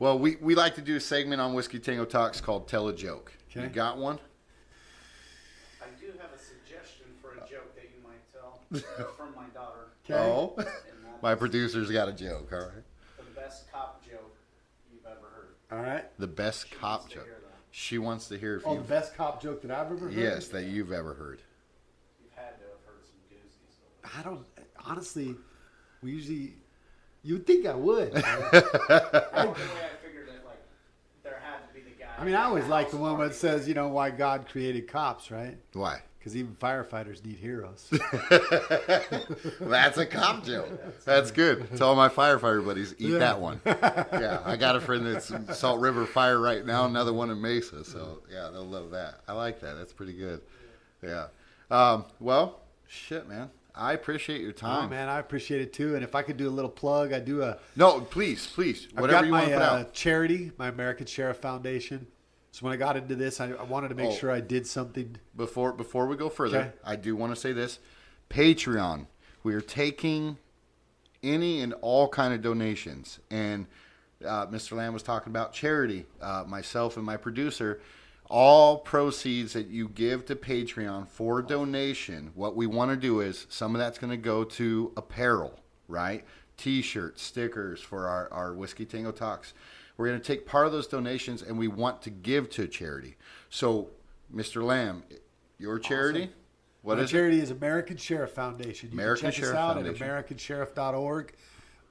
Speaker 1: Well, we like to do a segment on Whiskey Tango Talks called Tell a Joke.
Speaker 2: Okay.
Speaker 1: You got one?
Speaker 3: I do have a suggestion for a joke that you might tell from my daughter.
Speaker 2: Okay.
Speaker 1: Oh,
Speaker 3: And
Speaker 1: my
Speaker 3: that's
Speaker 1: producer's got a joke. All right.
Speaker 3: the best cop joke you've ever heard.
Speaker 2: All right.
Speaker 1: The best
Speaker 3: She
Speaker 1: cop
Speaker 3: wants to
Speaker 1: joke.
Speaker 3: hear that.
Speaker 1: She wants to hear if
Speaker 2: Oh,
Speaker 1: you.
Speaker 2: the best cop joke that I've ever heard?
Speaker 1: Yes, that you've ever heard.
Speaker 3: You've had to have heard some doozies.
Speaker 2: I don't, honestly, you'd think I would.
Speaker 3: The way I figured it, like, there had to be the guy.
Speaker 2: I mean, I always
Speaker 3: at
Speaker 2: like the
Speaker 3: house
Speaker 2: one that
Speaker 3: party.
Speaker 2: says, why God created cops, right?
Speaker 1: Why?
Speaker 2: Because even firefighters need heroes.
Speaker 1: That's a cop joke. That's good. Tell all my firefighter buddies, eat that one. Yeah, I got a friend that's in Salt River Fire right now, another one in Mesa. So, yeah, they'll love that. I like that. That's pretty good. Yeah. Well, shit, man. I appreciate your
Speaker 2: Oh,
Speaker 1: time.
Speaker 2: man, I appreciate it too. And if I could do a little plug, I do a.
Speaker 1: No, please. Whatever you want to put
Speaker 2: I've got my
Speaker 1: out.
Speaker 2: charity, my American Sheriff Foundation. So when I got into this, I wanted to make sure I did something.
Speaker 1: Before we go further,
Speaker 2: Okay.
Speaker 1: I do want to say this. Patreon. We are taking any and all kind of donations. And Mr. Lamb was talking about charity. Myself and my producer, all proceeds that you give to Patreon for donation, what we want to do is some of that's going to go to apparel, right? T-shirts, stickers for our Whiskey Tango Talks. We're going to take part of those donations and we want to give to a charity. So, Mr. Lamb, your charity,
Speaker 2: Awesome.
Speaker 1: what
Speaker 2: My
Speaker 1: is
Speaker 2: charity is American Sheriff Foundation. You
Speaker 1: American
Speaker 2: can check
Speaker 1: Sheriff
Speaker 2: us out
Speaker 1: Foundation.
Speaker 2: at AmericanSheriff.org.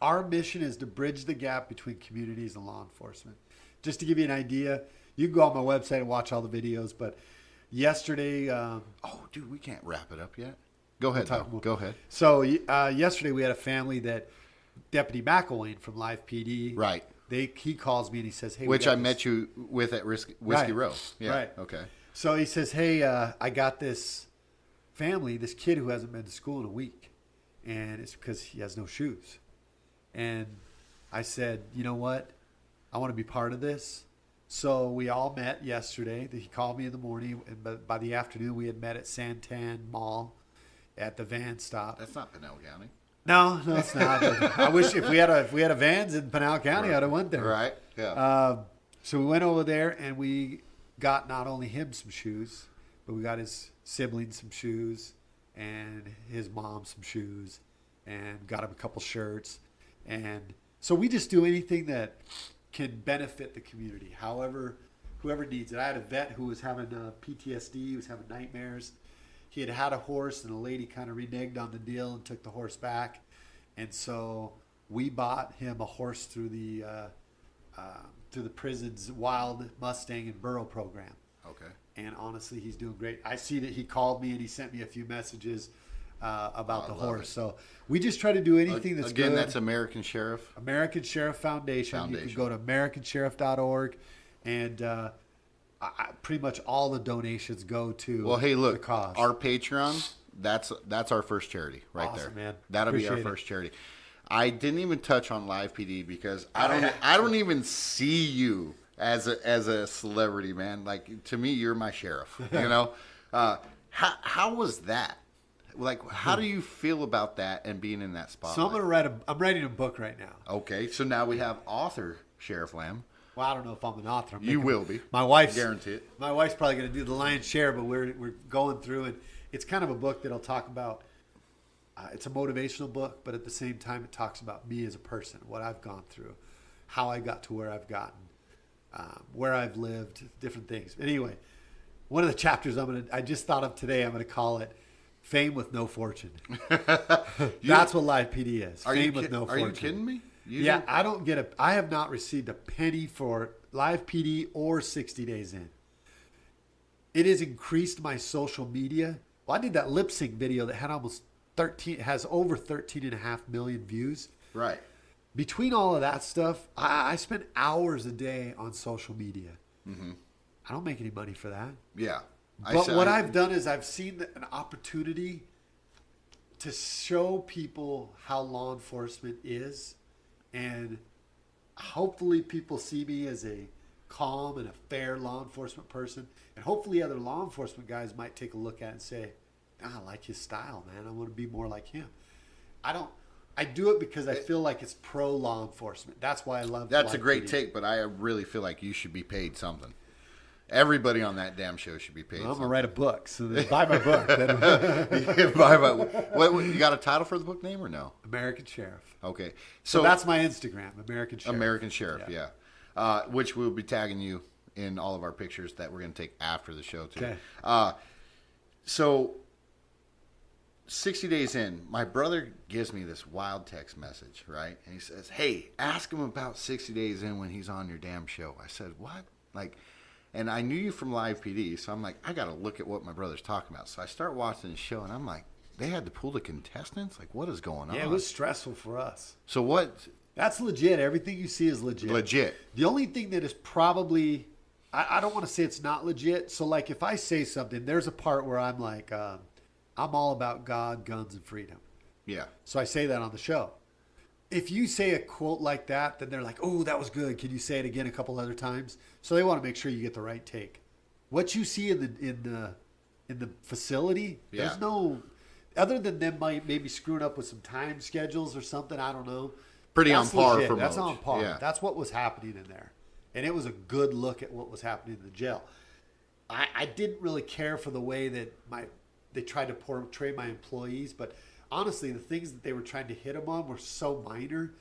Speaker 2: Our mission is to bridge the gap between communities and law enforcement. Just to give you an idea, you can go on my website and watch all the videos. But yesterday,
Speaker 1: Oh, dude, we can't wrap it up yet. Go ahead, though. Go ahead.
Speaker 2: So yesterday we had a family that Deputy McElwain from Live PD.
Speaker 1: Right.
Speaker 2: He calls me and he says, "Hey,"
Speaker 1: Which I met you with at Whiskey
Speaker 2: Right.
Speaker 1: Row. Yeah.
Speaker 2: Right.
Speaker 1: Okay.
Speaker 2: So he says, "Hey, I got this family, this kid who hasn't been to school in a week, and it's because he has no shoes." And I said, "You know what? I want to be part of this." So we all met yesterday. He called me in the morning, and by the afternoon we had met at Santan Mall at the van stop.
Speaker 1: That's not Pinal County.
Speaker 2: No, it's not. I wish if we had a Vans in Pinal County, I'd have went there.
Speaker 1: Right. Yeah.
Speaker 2: So we went over there and we got not only him some shoes, but we got his siblings some shoes and his mom some shoes and got him a couple shirts. And so we just do anything that can benefit the community, whoever needs it. I had a vet who was having PTSD, he was having nightmares. He had a horse and a lady kind of reneged on the deal and took the horse back. And so we bought him a horse through the prison's wild Mustang and Burro program.
Speaker 1: Okay.
Speaker 2: And honestly, he's doing great. I see that he called me and he sent me a few messages about the horse. So we just try to do anything that's
Speaker 1: Again,
Speaker 2: good.
Speaker 1: that's American Sheriff.
Speaker 2: American Sheriff Foundation. You can go to AmericanSheriff.org, and pretty much all the donations go to
Speaker 1: Well, hey, look,
Speaker 2: the cause.
Speaker 1: our Patreon, that's our first charity right
Speaker 2: Awesome,
Speaker 1: there.
Speaker 2: man.
Speaker 1: That'll be our
Speaker 2: Appreciate
Speaker 1: first charity. I didn't even touch on Live PD because I don't even see you as a celebrity, man. Like, to me, you're my sheriff. You know, how was that? Like, how do you feel about that and being in that spotlight?
Speaker 2: So I'm writing a book right now.
Speaker 1: Okay, so now we have author Sheriff Lamb.
Speaker 2: Well, I don't know if I'm an author.
Speaker 1: You will be.
Speaker 2: My wife's
Speaker 1: guarantee it.
Speaker 2: My wife's probably going to do the lion's share, but we're going through it. It's kind of a book that'll talk about. It's a motivational book, but at the same time, it talks about me as a person, what I've gone through, how I got to where I've gotten, where I've lived, different things. Anyway, one of the chapters I just thought of today, I'm going to call it "Fame with No Fortune." That's what Live PD is. Fame with no fortune.
Speaker 1: Are you kidding me?
Speaker 2: I have not received a penny for Live PD or 60 Days In. It has increased my social media. Well, I did that lip sync video that had has over 13.5 million views.
Speaker 1: Right.
Speaker 2: Between all of that stuff, I spend hours a day on social media. Mm-hmm. I don't make any money for that.
Speaker 1: Yeah.
Speaker 2: But what I've done is I've seen an opportunity to show people how law enforcement is, and hopefully people see me as a calm and a fair law enforcement person, and hopefully other law enforcement guys might take a look at it and say, I like his style, man. I want to be more like him. I do it because I feel like it's pro law enforcement. That's why I love.
Speaker 1: That's a great take, but I really feel like you should be paid something. Everybody on that damn show should be paid.
Speaker 2: Well, I'm gonna write a book, so then buy my book.
Speaker 1: What, you got a title for the book name or no?
Speaker 2: American Sheriff.
Speaker 1: Okay,
Speaker 2: so that's my Instagram, American Sheriff.
Speaker 1: American Sheriff, yeah. Which we'll be tagging you in all of our pictures that we're gonna take after the show too.
Speaker 2: Okay.
Speaker 1: So 60 days in, my brother gives me this wild text message, right? And he says, "Hey, ask him about 60 days in when he's on your damn show." I said, "What?" And I knew you from Live PD, so I'm like, I got to look at what my brother's talking about. So I start watching the show, and I'm like, they had to pull the contestants? Like, what is going on?
Speaker 2: Yeah, it was stressful for us.
Speaker 1: So what?
Speaker 2: That's legit. Everything you see is legit.
Speaker 1: Legit.
Speaker 2: The only thing that is probably, I don't want to say it's not legit. So, like, if I say something, there's a part where I'm like, I'm all about God, guns, and freedom.
Speaker 1: Yeah.
Speaker 2: So I say that on the show. If you say a quote like that, then they're like, "Oh, that was good. Can you say it again a couple other times?" So they want to make sure you get the right take. What you see in the facility, there's no other than them maybe screwing up with some time schedules or something. I don't know.
Speaker 1: Pretty on par for
Speaker 2: That's
Speaker 1: most.
Speaker 2: on par.
Speaker 1: Yeah.
Speaker 2: That's what was happening in there, and it was a good look at what was happening in the jail. I didn't really care for the way that they tried to portray my employees, but honestly, the things that they were trying to hit them on were so minor.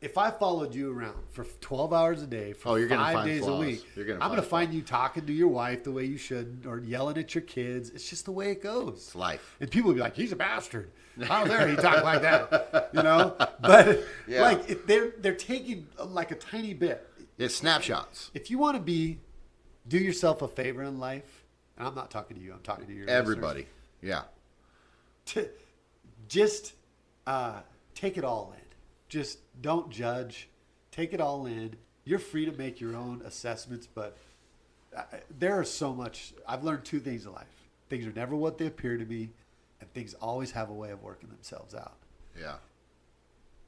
Speaker 2: If I followed you around for 12 hours a day for
Speaker 1: you're gonna
Speaker 2: 5
Speaker 1: find
Speaker 2: days
Speaker 1: flaws.
Speaker 2: a week, I'm going to find you talking to your wife the way you shouldn't, or yelling at your kids. It's just the way it goes.
Speaker 1: It's life.
Speaker 2: And people will be like, "He's a bastard. How dare he talk like that?" You know? But like they're taking like a tiny bit.
Speaker 1: It's snapshots.
Speaker 2: If you want to do yourself a favor in life, and I'm not talking to you, I'm talking to your
Speaker 1: everybody.
Speaker 2: listeners.
Speaker 1: Yeah.
Speaker 2: Just take it all in. Just don't judge. Take it all in. You're free to make your own assessments, but there are so much. I've learned two things in life. Things are never what they appear to be, and things always have a way of working themselves out.
Speaker 1: Yeah.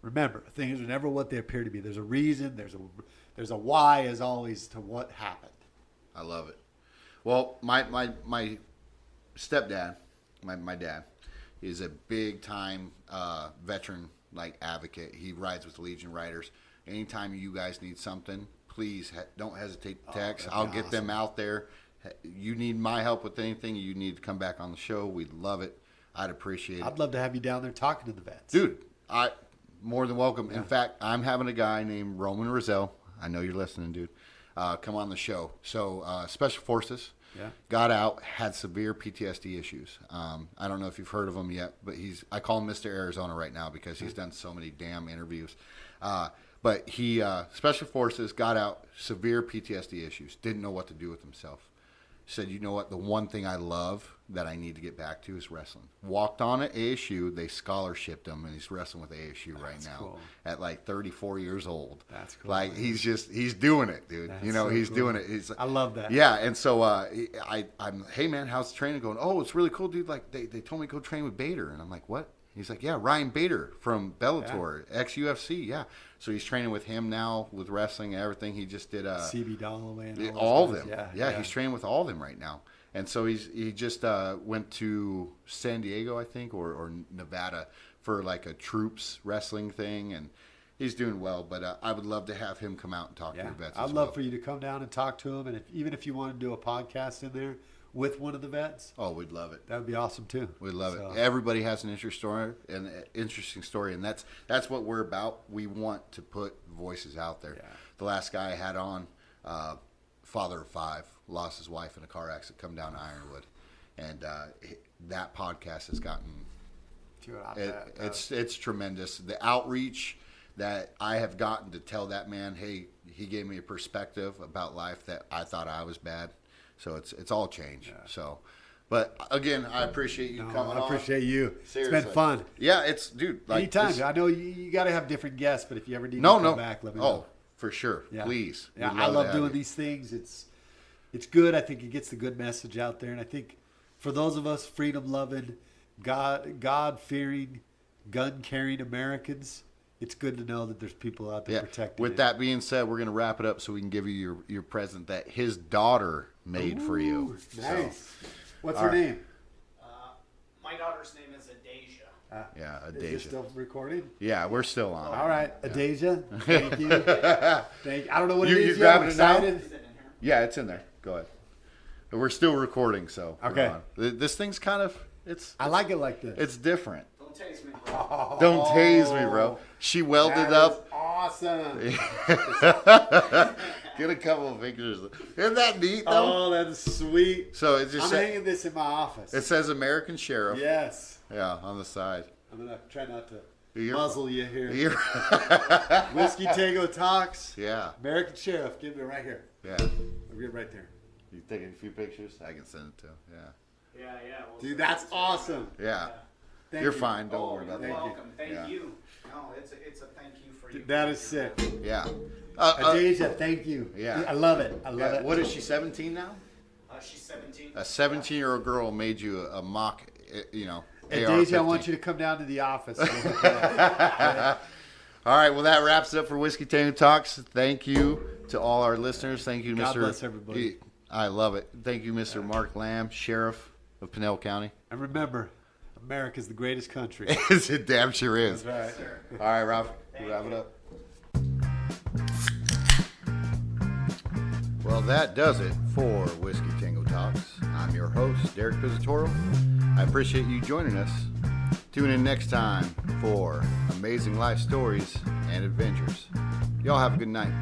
Speaker 2: Remember, things are never what they appear to be. There's a reason. There's a why, as always, to what happened.
Speaker 1: I love it. Well, my stepdad, my dad, is a big time veteran advocate. He rides with the Legion Riders. Anytime you guys need something, please don't hesitate to text. I'll get them out there. You need my help with anything, you need to come back on the show. We'd love it. I'd appreciate it.
Speaker 2: I'd love to have you down there talking to the vets.
Speaker 1: Dude, more than welcome. Yeah. In fact, I'm having a guy named Roman Rizzo. I know you're listening, dude. Come on the show. So Special Forces.
Speaker 2: Yeah.
Speaker 1: Got out, had severe PTSD issues. I don't know if you've heard of him yet, but I call him Mr. Arizona right now because he's done so many damn interviews. But he, Special Forces, got out, severe PTSD issues, didn't know what to do with himself. said, you know what, the one thing I love that I need to get back to is wrestling. Walked on at ASU, they scholarshiped him, and he's wrestling with ASU right now
Speaker 2: cool.
Speaker 1: at like 34 years old.
Speaker 2: That's cool.
Speaker 1: Like he's doing it, dude.
Speaker 2: That's
Speaker 1: you know,
Speaker 2: so
Speaker 1: he's
Speaker 2: cool.
Speaker 1: doing it. He's
Speaker 2: I love that.
Speaker 1: Yeah, and so I'm, hey man, how's the training going? Oh, it's really cool, dude. Like they told me to go train with Bader, and I'm like, what? He's like, yeah, Ryan Bader from Bellator, ex-UFC, yeah. So he's training with him now with wrestling and everything. He just did
Speaker 2: CB Dalloway and
Speaker 1: all
Speaker 2: those
Speaker 1: of
Speaker 2: guys.
Speaker 1: them.
Speaker 2: Yeah,
Speaker 1: He's training with all of them right now. And so he just went to San Diego, I think, or Nevada for like a troops wrestling thing, and he's doing well. But I would love to have him come out and talk to your vets.
Speaker 2: I'd love for you to come down and talk to him, and even if you want to do a podcast in there with one of the vets,
Speaker 1: Oh, we'd love it.
Speaker 2: that would be awesome too.
Speaker 1: We love
Speaker 2: So-
Speaker 1: it. Everybody has an interesting story, and that's what we're about. We want to put voices out there.
Speaker 2: Yeah.
Speaker 1: The last guy I had on, father of 5, lost his wife in a car accident, come down to Ironwood, and that podcast has gotten it's tremendous. The outreach that I have gotten to tell that man, hey, he gave me a perspective about life that I thought I was bad. So it's all changed.
Speaker 2: Yeah.
Speaker 1: So. But again, I appreciate you coming on.
Speaker 2: I appreciate you.
Speaker 1: Seriously.
Speaker 2: It's been fun.
Speaker 1: Yeah, it's dude. Like
Speaker 2: Anytime.
Speaker 1: this-
Speaker 2: I know you got to have different guests, but if you ever need to
Speaker 1: No,
Speaker 2: come
Speaker 1: no.
Speaker 2: back, let me know.
Speaker 1: Oh, for sure.
Speaker 2: Yeah.
Speaker 1: Please.
Speaker 2: Yeah,
Speaker 1: We'd
Speaker 2: I
Speaker 1: to
Speaker 2: love
Speaker 1: have
Speaker 2: doing
Speaker 1: you.
Speaker 2: these things. It's good. I think it gets the good message out there, and I think for those of us freedom loving, God fearing, gun carrying Americans, it's good to know that there's people out there
Speaker 1: Yeah.
Speaker 2: protecting.
Speaker 1: With
Speaker 2: it.
Speaker 1: that being said, we're gonna wrap it up so we can give you your present that his daughter made for you.
Speaker 2: Ooh, nice.
Speaker 1: So,
Speaker 2: What's
Speaker 1: all
Speaker 2: her
Speaker 1: right.
Speaker 2: name?
Speaker 3: My daughter's name is Adasia.
Speaker 1: yeah,
Speaker 2: Is this
Speaker 1: Adasia.
Speaker 2: still recording?
Speaker 1: Yeah, we're still on.
Speaker 2: All right, Adasia. Thank you. Thank you. I don't know what
Speaker 1: You-
Speaker 2: it
Speaker 1: you
Speaker 2: is yet. I'm
Speaker 1: grabbing it now?
Speaker 2: excited.
Speaker 3: Is it in here?
Speaker 1: Yeah, it's in there. Go ahead. We're still recording, so we're
Speaker 2: Okay.
Speaker 1: on. This thing's kind of
Speaker 2: I like it like this.
Speaker 1: it's different.
Speaker 3: Don't tase me, bro.
Speaker 1: Don't tase me, bro. She welded
Speaker 2: That
Speaker 1: up.
Speaker 2: is awesome.
Speaker 1: Get a couple of pictures. Isn't that neat though?
Speaker 2: Oh, that is sweet.
Speaker 1: So it just
Speaker 2: I'm hanging this in my office.
Speaker 1: it says American Sheriff.
Speaker 2: Yes.
Speaker 1: Yeah, on the side.
Speaker 2: I'm going to try not to
Speaker 1: You're-
Speaker 2: muzzle you here.
Speaker 1: You're-
Speaker 2: Whiskey Tango Talks.
Speaker 1: yeah,
Speaker 2: American Sheriff. Give me right here.
Speaker 1: yeah.
Speaker 2: I'll get right there.
Speaker 1: You taking a few pictures? I can send it to him. Yeah,
Speaker 3: Yeah, yeah. We'll
Speaker 2: Dude,
Speaker 3: send
Speaker 2: that's
Speaker 3: it to you.
Speaker 2: awesome.
Speaker 1: yeah.
Speaker 2: Thank
Speaker 1: You're
Speaker 2: you.
Speaker 1: fine. Don't
Speaker 3: Oh,
Speaker 1: worry about
Speaker 3: you're
Speaker 1: that.
Speaker 3: welcome. Thank
Speaker 1: Yeah.
Speaker 3: you. No, it's a thank you for you.
Speaker 2: That is sick.
Speaker 1: Yeah.
Speaker 2: Adasia, thank you.
Speaker 1: Yeah.
Speaker 2: I love it. I love
Speaker 1: Yeah.
Speaker 2: it.
Speaker 1: What is she? 17 now?
Speaker 3: She's 17.
Speaker 1: A 17-year-old girl made you a mock. You know.
Speaker 2: Adasia, I
Speaker 1: AR-15.
Speaker 2: want you to come down to the office.
Speaker 1: All right, well, that wraps it up for Whiskey Tango Talks. Thank you to all our listeners. Thank you,
Speaker 2: God
Speaker 1: Mr.
Speaker 2: bless everybody.
Speaker 1: I love it. Thank you, Mr. Mark Lamb, Sheriff of Pinal County.
Speaker 2: And remember, America's the greatest country.
Speaker 1: It damn sure is.
Speaker 2: That's right.
Speaker 1: All right, Ralph,
Speaker 3: Thank
Speaker 1: wrap it
Speaker 3: you.
Speaker 1: up. Well, that does it for Whiskey Tango Talks. I'm your host, Derek Pizzatoro. I appreciate you joining us. Tune in next time for amazing life stories and adventures. Y'all have a good night.